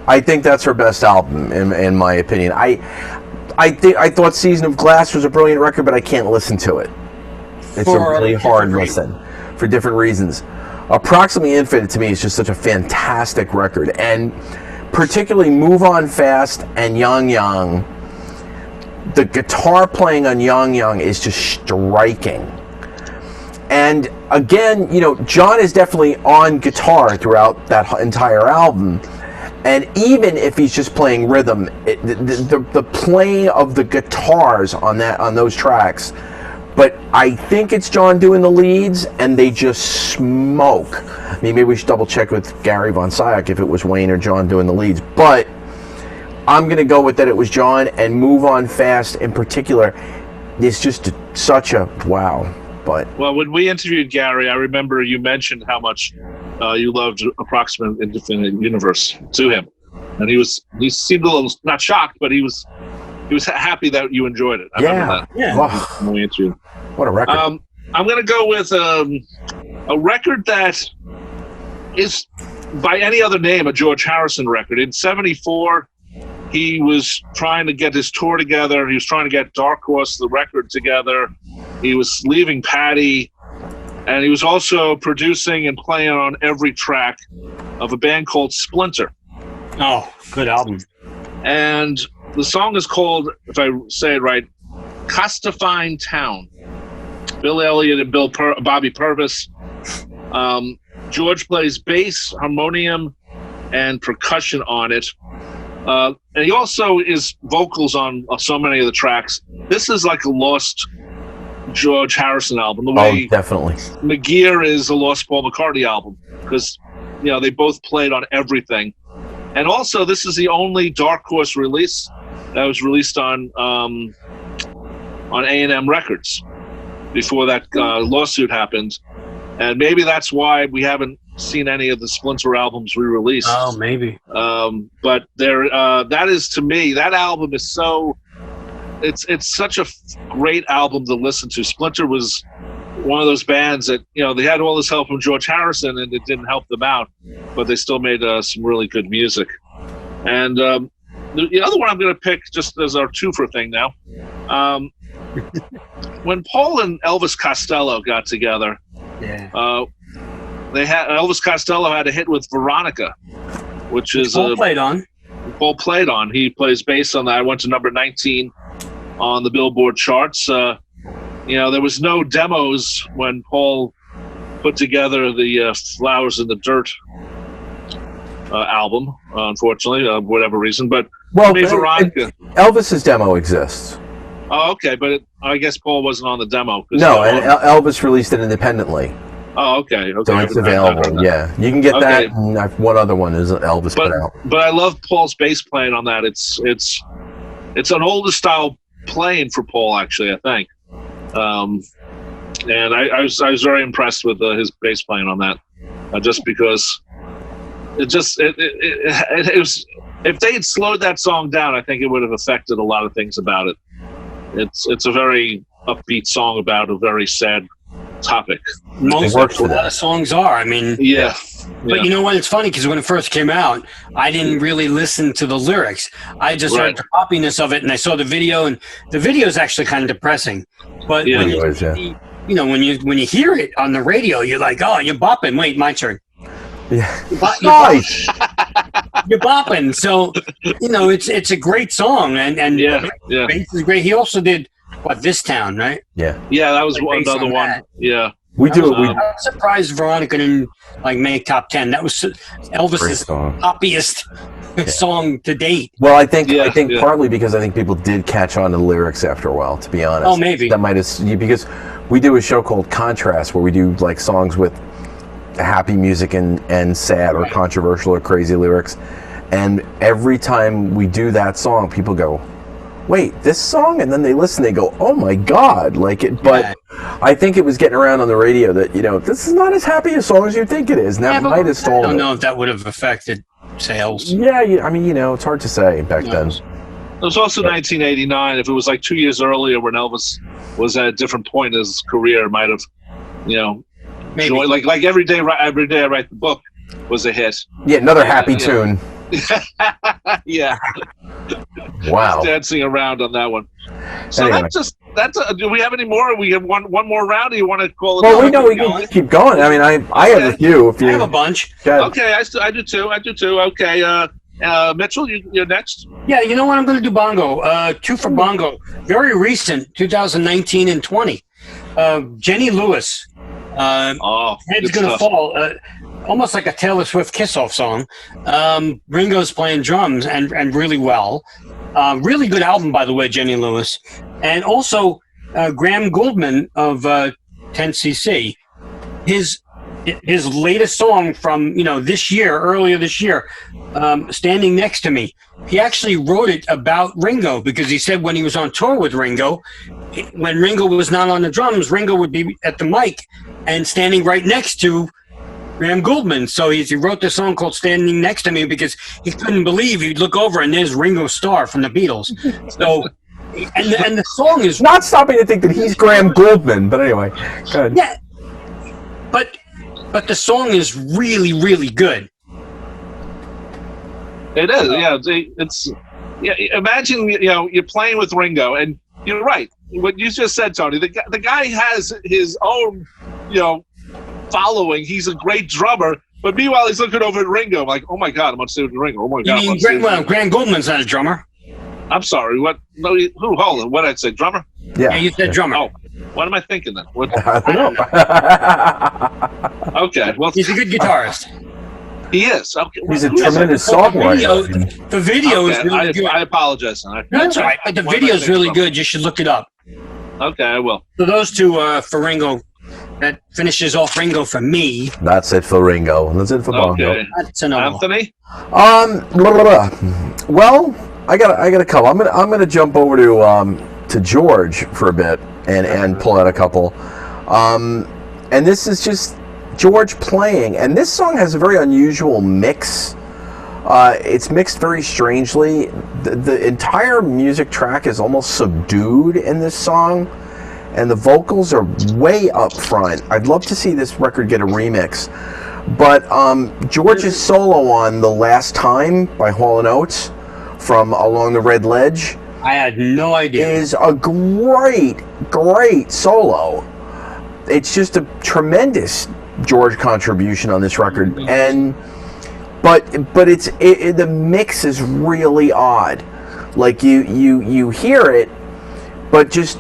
I think that's her best album, in my opinion. I thought Season of Glass was a brilliant record, but I can't listen to it. It's a really hard listen for different reasons. Approximately Infinite to me is just such a fantastic record, and particularly Move On Fast and Yang Yang. The guitar playing on Yang Yang is just striking. And again, John is definitely on guitar throughout that entire album. And even if he's just playing rhythm, the playing of the guitars on those tracks. But I think it's John doing the leads, and they just smoke. I mean, maybe we should double check with Gary Von Syak if it was Wayne or John doing the leads. But I'm going to go with that it was John, and Move On Fast in particular is just such a wow. Well, when we interviewed Gary, I remember you mentioned how much you loved Approximate Infinite Universe to him, and he seemed a little not shocked, but he was happy that you enjoyed it. I remember that. Yeah. When we interviewed. What a record! I'm going to go with a record that is by any other name a George Harrison record. In '74. He was trying to get his tour together. He was trying to get Dark Horse, the record, together. He was leaving Patty. And he was also producing and playing on every track of a band called Splinter. Oh, good album. And the song is called, if I say it right, Costafine Town. Bill Elliott and Bobby Purvis. George plays bass, harmonium, and percussion on it. And he also is vocals on so many of the tracks. This is like a lost George Harrison album. The way definitely. McGear is a lost Paul McCartney album, because they both played on everything. And also, this is the only Dark Horse release that was released on A&M Records before that lawsuit happened. And maybe that's why we haven't seen any of the Splinter albums re-released. Oh, maybe. But that is, to me, that album is so. It's such a great album to listen to. Splinter was one of those bands that they had all this help from George Harrison, and it didn't help them out, but they still made some really good music. And the other one I'm going to pick, just as our twofer thing now, when Paul and Elvis Costello got together. Yeah. Elvis Costello had a hit with Veronica, which is Paul played on. Paul played on. He plays bass on that. I went to number 19 on the Billboard charts. there was no demos when Paul put together the Flowers in the Dirt album, unfortunately, for whatever reason. But Veronica. Elvis's demo exists. Oh, okay, but I guess Paul wasn't on the demo. No, and Elvis released it independently. Oh, okay. So it's available. Yeah, you can get that. And one other one is Elvis put out. But I love Paul's bass playing on that. It's an older style playing for Paul, actually, I think. And I was very impressed with his bass playing on that, just because it was. If they had slowed that song down, I think it would have affected a lot of things about it. It's a very upbeat song about a very sad topic. Most of a lot of songs are. I mean, yeah. But you know what? It's funny because when it first came out, I didn't really listen to the lyrics. I just heard the poppiness of it, and I saw the video, and the video is actually kind of depressing. But when you hear it on the radio, you're like, oh, you're bopping. Wait, my turn. Yeah. Nice. You're bopping. So, it's a great song, and bass is great. He also did This Town, right? Yeah, that was another one. That. Yeah. I'm surprised Veronica didn't make top 10. That was Elvis's poppiest song to date. Well, I think partly because I think people did catch on to the lyrics after a while. To be honest, oh, maybe that might have, because we do a show called Contrast where we do songs with happy music and sad or controversial or crazy lyrics, and every time we do that song, people go, wait, this song? And then they listen, they go, oh my God, but I think it was getting around on the radio that, this is not as happy a song as you think it is, and that might have stolen it. I don't know if that would have affected sales. Yeah, it's hard to say back then. It was also 1989. If it was 2 years earlier when Elvis was at a different point in his career, it might have, maybe. Like every day I write the book was a hit. Yeah, another happy tune. Yeah. Wow. Dancing around on that one. So anyway. Do we have any more? We have one more round. Or you want to call it? Well, we can keep going. I mean, I have a few. If you I have a bunch. Okay, I do too. Okay, Mitchell, you're next. Yeah, you know what? I'm going to do bongo. Two for bongo. Very recent, 2019 and 20. Jenny Lewis. Head's Gonna Fall. Almost like a Taylor Swift kiss-off song. Ringo's playing drums and really well. Really good album, by the way, Jenny Lewis. And also Graham Gouldman of 10cc. His latest song from earlier this year, Standing Next to Me. He actually wrote it about Ringo because he said when he was on tour with Ringo, when Ringo was not on the drums, Ringo would be at the mic and standing right next to Graham Gouldman. So he wrote this song called Standing Next to Me because he couldn't believe he'd look over and there's Ringo Starr from the Beatles. So, and the song is... Not stopping to think that he's Graham Gouldman, but anyway, go ahead. Yeah, but the song is really, really good. It is, imagine, you're playing with Ringo, and you're right. What you just said, Tony, the guy has his own, following. He's a great drummer, but meanwhile he's looking over at Ringo like, oh my God, I'm on stage with Ringo. Oh my God. You mean Graham Gouldman's not a drummer? I'm sorry. What? No, who? Hold on. What did I say? Drummer? Yeah, you said drummer. Oh, what am I thinking then? I don't know. Okay. Well, he's a good guitarist. He is. Okay. He's a tremendous songwriter. The video is really good. I apologize. That's all right. But the video is really good. You should look it up. Okay, I will. So those two for Ringo. That finishes off Ringo for me. That's it for Ringo. That's it for Bongo. Okay. That's another Anthony? Well, I got a couple. I'm gonna jump over to George for a bit and pull out a couple. And this is just George playing, and this song has a very unusual mix. It's mixed very strangely. The entire music track is almost subdued in this song, and the vocals are way up front. I'd love to see this record get a remix. But George's solo on The Last Time by Hall & Oates from Along the Red Ledge, I had no idea, is a great solo. It's just a tremendous George contribution on this record, and but the mix is really odd. Like you hear it, but just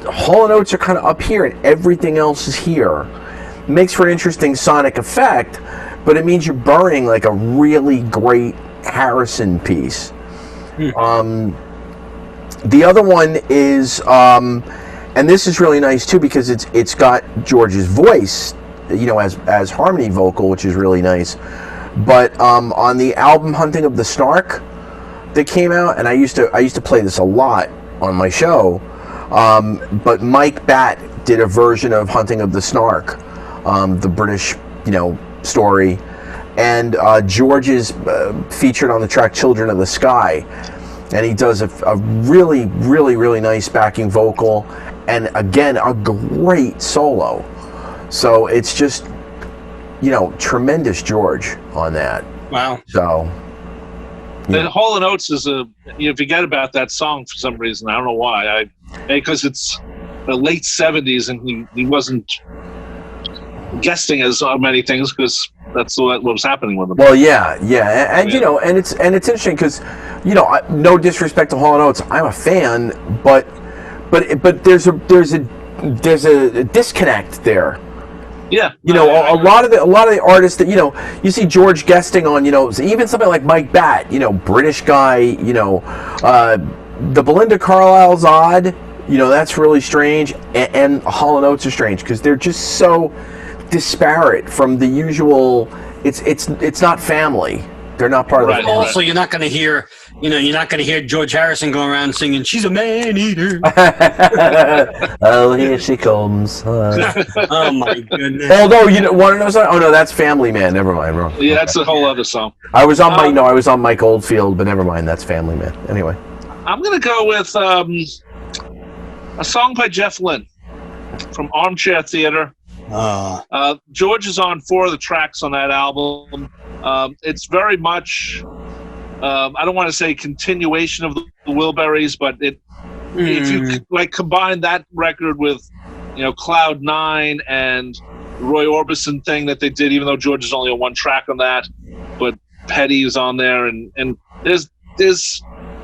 Hall & Oates are kind of up here and everything else is here. Makes for an interesting sonic effect, but it means you're burying like a really great Harrison piece. The other one is, and this is really nice too because it's got George's voice, as harmony vocal, which is really nice. But on the album Hunting of the Snark that came out, and I used to play this a lot on my show. But Mike Batt did a version of Hunting of the Snark, the British, story, and George is featured on the track Children of the Sky, and he does a really, really, really nice backing vocal, and again, a great solo. So it's just, tremendous George on that. Wow. So. The Hall & Oates is you forget about that song for some reason. I don't know why. Because it's the late 70s and he wasn't guesting as many things because that's what was happening with him. Well, yeah, and and it's interesting because no disrespect to Hall & Oates, I'm a fan, but there's a disconnect there. Yeah, a lot of the artists that you see George guesting on, even something like Mike Batt, British guy, the Belinda Carlisle's odd, that's really strange, and Hall & Oates are strange because they're just so disparate from the usual. It's not family. They're not part of the family. Also, you're not going to hear, George Harrison going around singing, "She's a man eater." Oh, here she comes. Oh my goodness. Although you want to know something? Oh no, that's Family Man. Never mind, bro. Yeah, that's a whole other song. I was on Mike Oldfield, but never mind. That's Family Man. Anyway, I'm going to go with a song by Jeff Lynne from Armchair Theater. George is on 4 of the tracks on that album. It's very much, I don't want to say continuation of the Wilburys, but if you combine that record with, Cloud 9 and Roy Orbison thing that they did, even though George is only on 1 track on that, but Petty is on there, and there's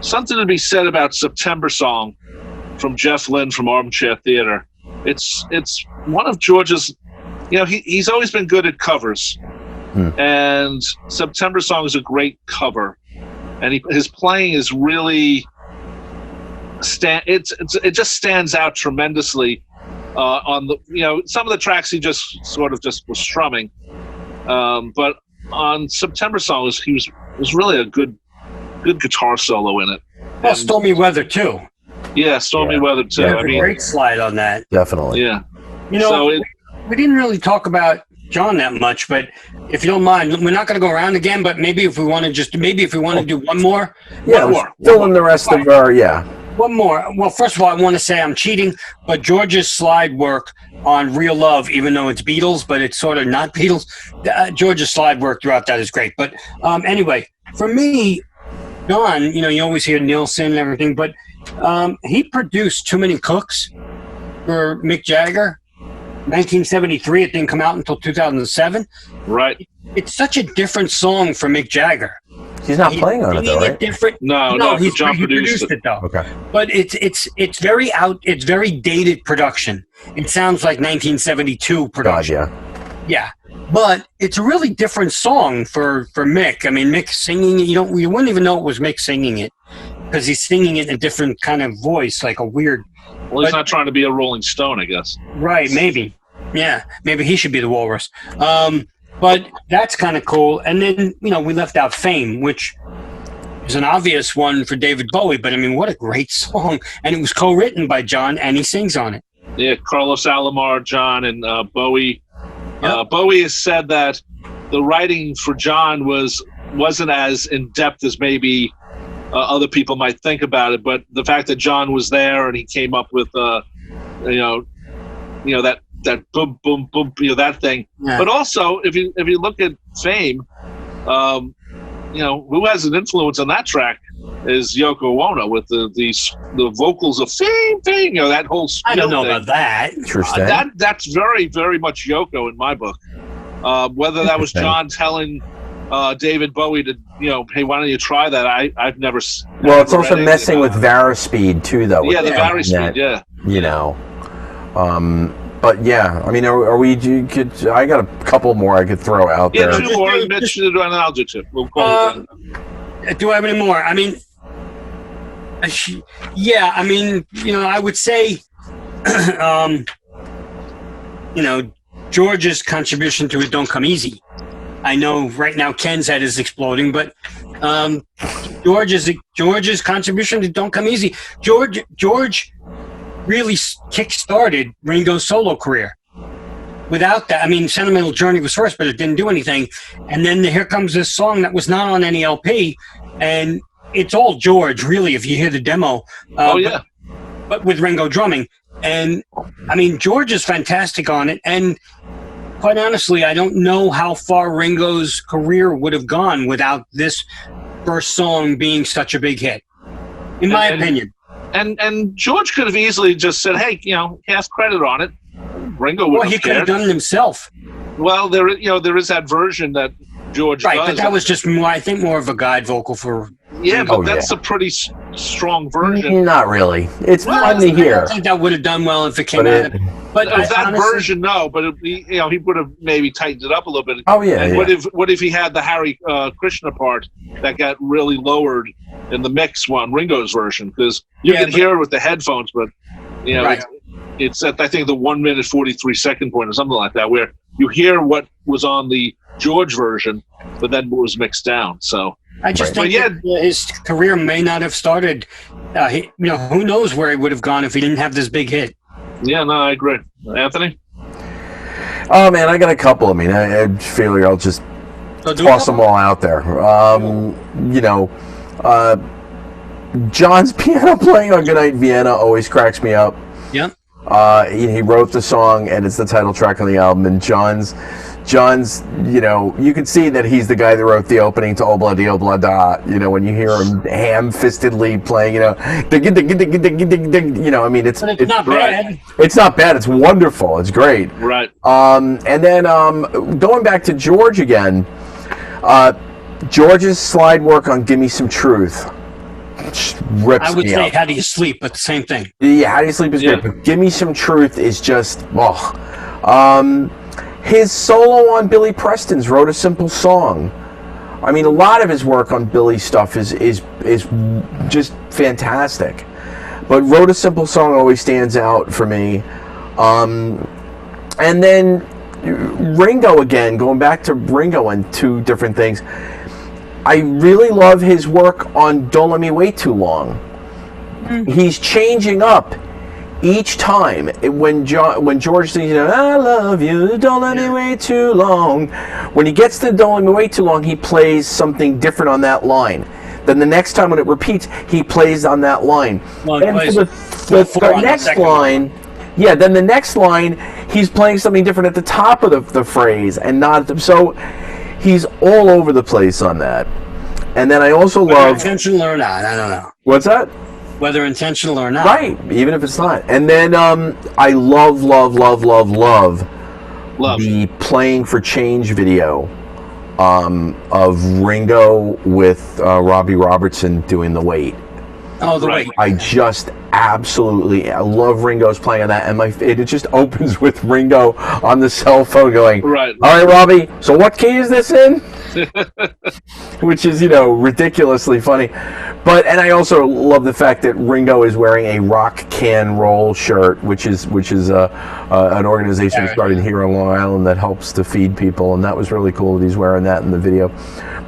something to be said about September Song from Jeff Lynne from Armchair Theater. It's one of George's, he's always been good at covers. And September Song is a great cover, and his playing is really it just stands out tremendously on the some of the tracks he just sort of just was strumming, but on September Song he was really a good guitar solo in it. Well, Stormy Weather too. Yeah, Stormy Weather too. Yeah, great slide on that. Definitely. Yeah. We didn't really talk about John that much, but if you don't mind, we're not going to go around again, but maybe if we want to do one more. Fill in the rest of our, One more. Well, first of all, I want to say I'm cheating, but George's slide work on Real Love, even though it's Beatles, but it's sort of not Beatles, George's slide work throughout that is great. But anyway, for me, John, you always hear Nilsson and everything, but he produced Too Many Cooks for Mick Jagger. 1973, it didn't come out until 2007. Right. It's such a different song for Mick Jagger. He's not playing on it though, right? No, he John produced it though. Okay. But it's very dated production. It sounds like 1972 production. God, yeah. But it's a really different song for Mick. I mean, Mick singing it, you wouldn't even know it was Mick singing it because he's singing it in a different kind of voice, like a weird. Well, he's not trying to be a Rolling Stone, I guess. Right, maybe. Yeah, maybe he should be the Walrus. But that's kind of cool. And then, we left out Fame, which is an obvious one for David Bowie. But, I mean, what a great song. And it was co-written by John, and he sings on it. Yeah, Carlos Alomar, John, and Bowie. Yep. Bowie has said that the writing for John wasn't as in-depth as maybe other people might think about it, but the fact that John was there and he came up with that boom boom boom, that thing. Yeah. But also, if you look at Fame, who has an influence on that track is Yoko Ono with the vocals of Fame, that whole. I don't know about that. Interesting. That's very very much Yoko in my book. Whether that was John telling David Bowie to, hey, why don't you try that? I've never. Well, it's also messing with Varispeed too, though. Yeah, the Varispeed. Yeah. But yeah, I mean, are we? I got a couple more I could throw out there. Yeah, 2 more. Mitch, and I'll do 2. We'll call it. Do I have any more? I mean, yeah. I mean, I would say, George's contribution to it don't come easy. I know right now Ken's head is exploding, but George's contribution to Don't Come Easy. George really kick-started Ringo's solo career. Without that, I mean, Sentimental Journey was first, but it didn't do anything. And then here comes this song that was not on any LP, and it's all George, really, if you hear the demo. But with Ringo drumming. And, I mean, George is fantastic on it, and quite honestly, I don't know how far Ringo's career would have gone without this first song being such a big hit, in my opinion. And George could have easily just said, "Hey, he has credit on it." Ringo would have he could have done it himself. Well, there is that version that George does. But that was just more, I think, more of a guide vocal for. Yeah, but that's a pretty strong version. Not really. It's fun to hear. I think that would have done well if it came out. But that version, no. But he would have maybe tightened it up a little bit. Oh yeah. And what if he had the Hare Krishna part that got really lowered in the mix on Ringo's version? Because you can hear it with the headphones, but it's at, I think, the 1 minute 43 second point or something like that, where you hear what was on the George version, but then what was mixed down. So I just think his career may not have started. Who knows where he would have gone if he didn't have this big hit. Yeah, no, I agree. Anthony? Oh, man, I got a couple. I mean, I figure I'll just toss them all out there. John's piano playing on Goodnight Vienna always cracks me up. Yeah. He wrote the song, and it's the title track on the album. And John's, you can see that he's the guy that wrote the opening to Obla Di Obla Da. When you hear him ham-fistedly playing, I mean, it's not bad. It's not bad. It's wonderful. It's great. Right. And then going back to George again, George's slide work on "Give Me Some Truth" rips I would me say up. "How Do You Sleep," but the same thing. Yeah, "How Do You Sleep" is great, but "Give Me Some Truth" is just his solo on Billy Preston's "Wrote a Simple Song." I mean, a lot of his work on Billy stuff is just fantastic, but "Wrote a Simple Song" always stands out for me. And then Ringo again, going back to Ringo and 2 different things. I really love his work on "Don't Let Me Wait Too Long." He's changing up each time. When George sings, "I love you, don't let me wait too long," when he gets to "Don't Let Me Wait Too Long," he plays something different on that line. Then the next time when it repeats, he plays on that line. And for the next line, then the next line, he's playing something different at the top of the phrase, and not so. He's all over the place on that. And then I also love... intentional or not, I don't know. What's that? Whether intentional or not. Right, even if it's not. And then I love the Playing for Change video of Ringo with Robbie Robertson doing The Wait. Oh, The Wait. I just I love Ringo's playing on that, and it just opens with Ringo on the cell phone going, right. "All right, Robbie, so what key is this in?" Which is, ridiculously funny. And I also love the fact that Ringo is wearing a Rock Can Roll shirt, which is an organization started here on Long Island that helps to feed people, and that was really cool that he's wearing that in the video.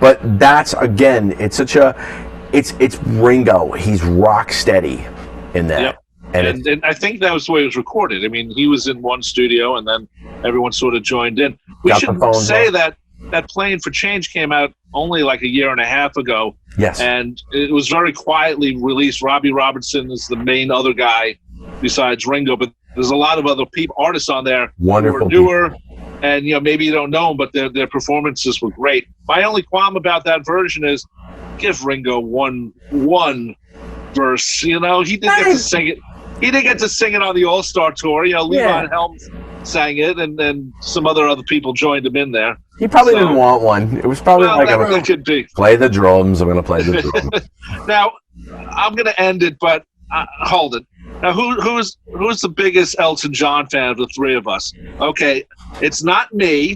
But that's, again, it's Ringo. He's rock steady in that. Yep. And I think that was the way it was recorded. I mean, he was in one studio, and then everyone sort of joined in. We should say that Playing for Change came out only like a year and a half ago. Yes. And it was very quietly released. Robbie Robertson is the main other guy besides Ringo, but there's a lot of other artists on there wonderful who are newer, and maybe you don't know them, but their performances were great. My only qualm about that version is give Ringo one verse. He didn't get to sing it. He didn't get to sing it on the All-Star Tour. Levon Helms sang it, and then some other people joined him in there. He probably didn't want one. It was probably it could be. Play the drums. I'm going to play the drums. Now, I'm going to end it, but hold it. Now, who's the biggest Elton John fan of the three of us? Okay, it's not me.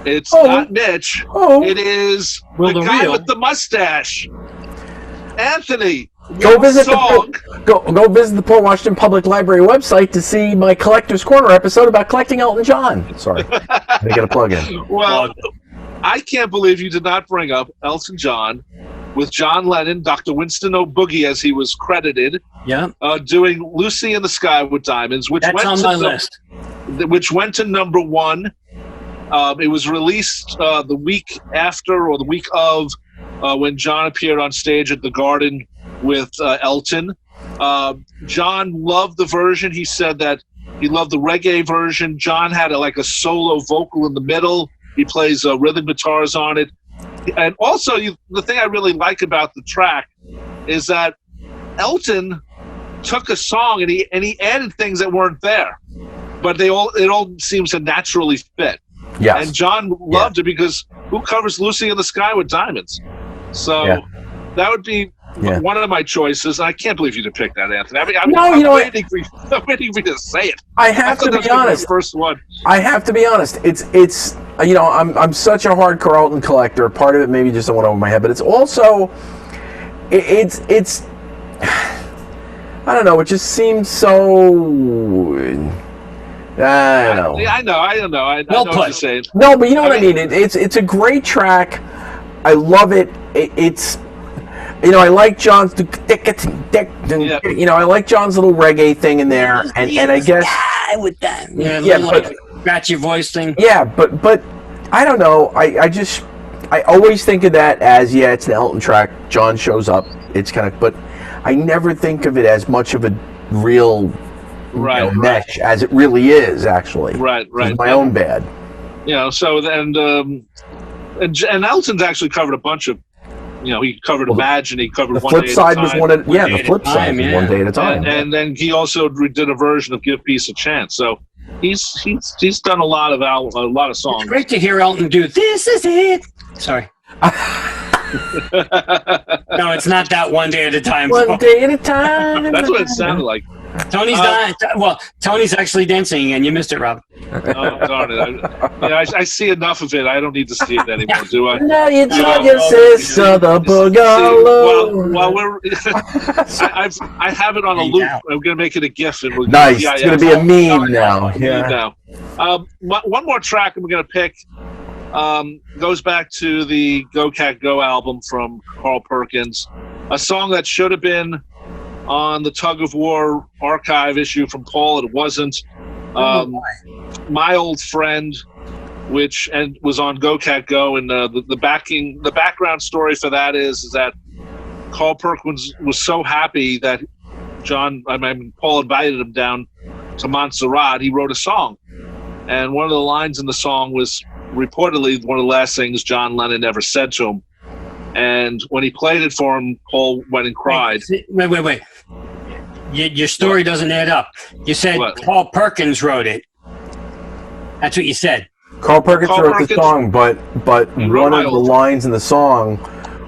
It's not Mitch. It is the guy with the mustache. Anthony, go visit the Port Washington Public Library website to see my Collector's Corner episode about collecting Elton John. Sorry, I got a plug in. Well, I can't believe you did not bring up Elton John with John Lennon, Dr. Winston O'Boogie, as he was credited, doing "Lucy in the Sky with Diamonds," which That's on my list. Which went to number one. It was released the week after or the week of when John appeared on stage at the Garden with Elton. John loved the version. He said that he loved the reggae version. John had a solo vocal in the middle. He plays rhythm guitars on it. And also, the thing I really like about the track is that Elton took a song and he added things that weren't there, but it all seems to naturally fit. Yes. And John loved it because who covers Lucy in the Sky with Diamonds? So that would be one of my choices. I can't believe you didn't pick that, Anthony. I'm waiting for you to say it. I have to be honest. First one. I have to be honest. It's I'm such a hardcore Elton collector. Part of it maybe just went over my head, but it's also it's I don't know. It just seems so. I don't know. Yeah, I know. I know what you're saying. No, but you know what I mean. It's a great track. I love it. It's I like John's I like John's little reggae thing in there, and I guess with that, but scratchy voice thing. Yeah, but I don't know. I always think of that as it's an Elton track. John shows up. It's kind of, but I never think of it as much of a real mesh as it really is. Actually, right. It's my own bad. So and Elton's actually covered a bunch of. He covered Imagine. He covered the flip side was one of the flip side was One Day at a Time. And then he also did a version of Give Peace a Chance. So he's done a lot of songs. It's great to hear Elton do This Is It. Sorry. No, it's not that One Day at a Time. One Day at a Time. That's what it sounded like. Tony's not. Well, Tony's actually dancing, and you missed it, Rob. Oh, darn it! I see enough of it. I don't need to see it anymore, do I? No, you told your sister the boogaloo. Well, we're. I have it on a loop. I'm going to make it a GIF, and nice. It's going to be a meme now. Yeah. One more track I'm going to pick goes back to the Go Cat Go album from Carl Perkins, a song that should have been on the Tug of War archive issue from Paul. It wasn't. My Old Friend, which was on Go Cat Go, and the background story for that is that Carl Perkins was so happy that Paul invited him down to Montserrat. He wrote a song, and one of the lines in the song was reportedly one of the last things John Lennon ever said to him. And when he played it for him, Paul went and cried. Wait. Your story doesn't add up. You said Carl Perkins wrote it. That's what you said. Carl Perkins wrote the song, but one of the lines in the song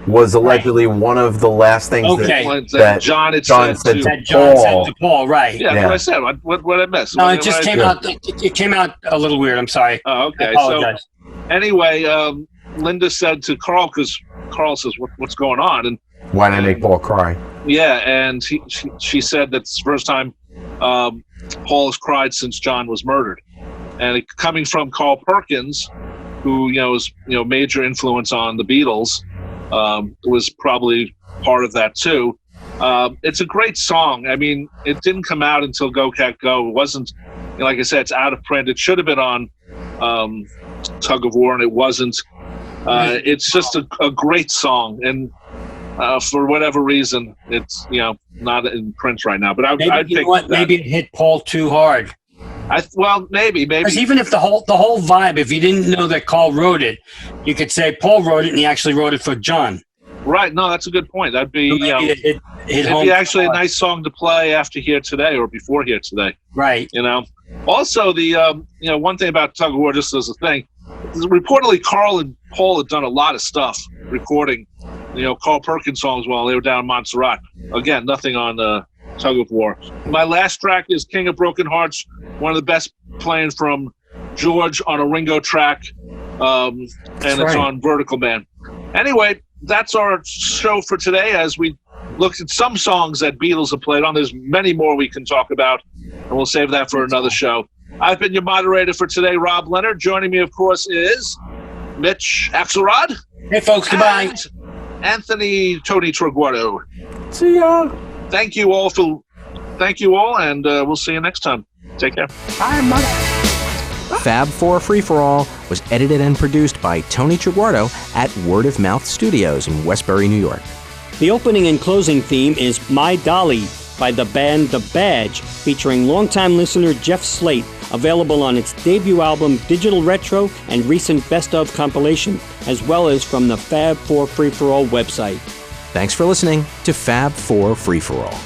was allegedly one of the last things that John said to Paul. Right? Yeah, that's what I said. What I missed? No, it just came out. It came out a little weird. I'm sorry. Oh, okay. I apologize. So anyway, Linda said to Carl, because Carl says, "What's going on?" And why did I make Paul cry? Yeah, and she said that's the first time Paul has cried since John was murdered, and coming from Carl Perkins, who is major influence on the Beatles, was probably part of that too. It's a great song. I mean, it didn't come out until Go Cat Go. It wasn't, like I said, it's out of print. It should have been on Tug of War, and it wasn't. It's just a great song, and for whatever reason, it's not in print right now. But I'd pick that. Maybe it hit Paul too hard. Maybe. Because even if the whole vibe, if you didn't know that Carl wrote it, you could say Paul wrote it and he actually wrote it for John. Right. No, that's a good point. That'd be it'd be actually a nice song to play after Here Today or before Here Today. Right. Also, the one thing about Tug of War, just as a thing, reportedly Carl and Paul had done a lot of stuff recording, Carl Perkins songs while they were down in Montserrat. Again, nothing on Tug of War. My last track is King of Broken Hearts, one of the best playing from George on a Ringo track, and it's on Vertical Man. Anyway, that's our show for today as we looked at some songs that Beatles have played on. There's many more we can talk about, and we'll save that for another show. I've been your moderator for today, Rob Leonard. Joining me, of course, is Mitch Axelrod. Hey, folks, goodbye. Anthony Tony Triguardo. See ya. Thank you all, and we'll see you next time. Take care. Bye, mother. Fab 4 Free For All was edited and produced by Tony Triguardo at Word of Mouth Studios in Westbury, New York. The opening and closing theme is My Dolly by the band The Badge, featuring longtime listener Jeff Slate, available on its debut album Digital Retro and recent Best Of compilation, as well as from the Fab 4 Free For All website. Thanks for listening to Fab 4 Free For All.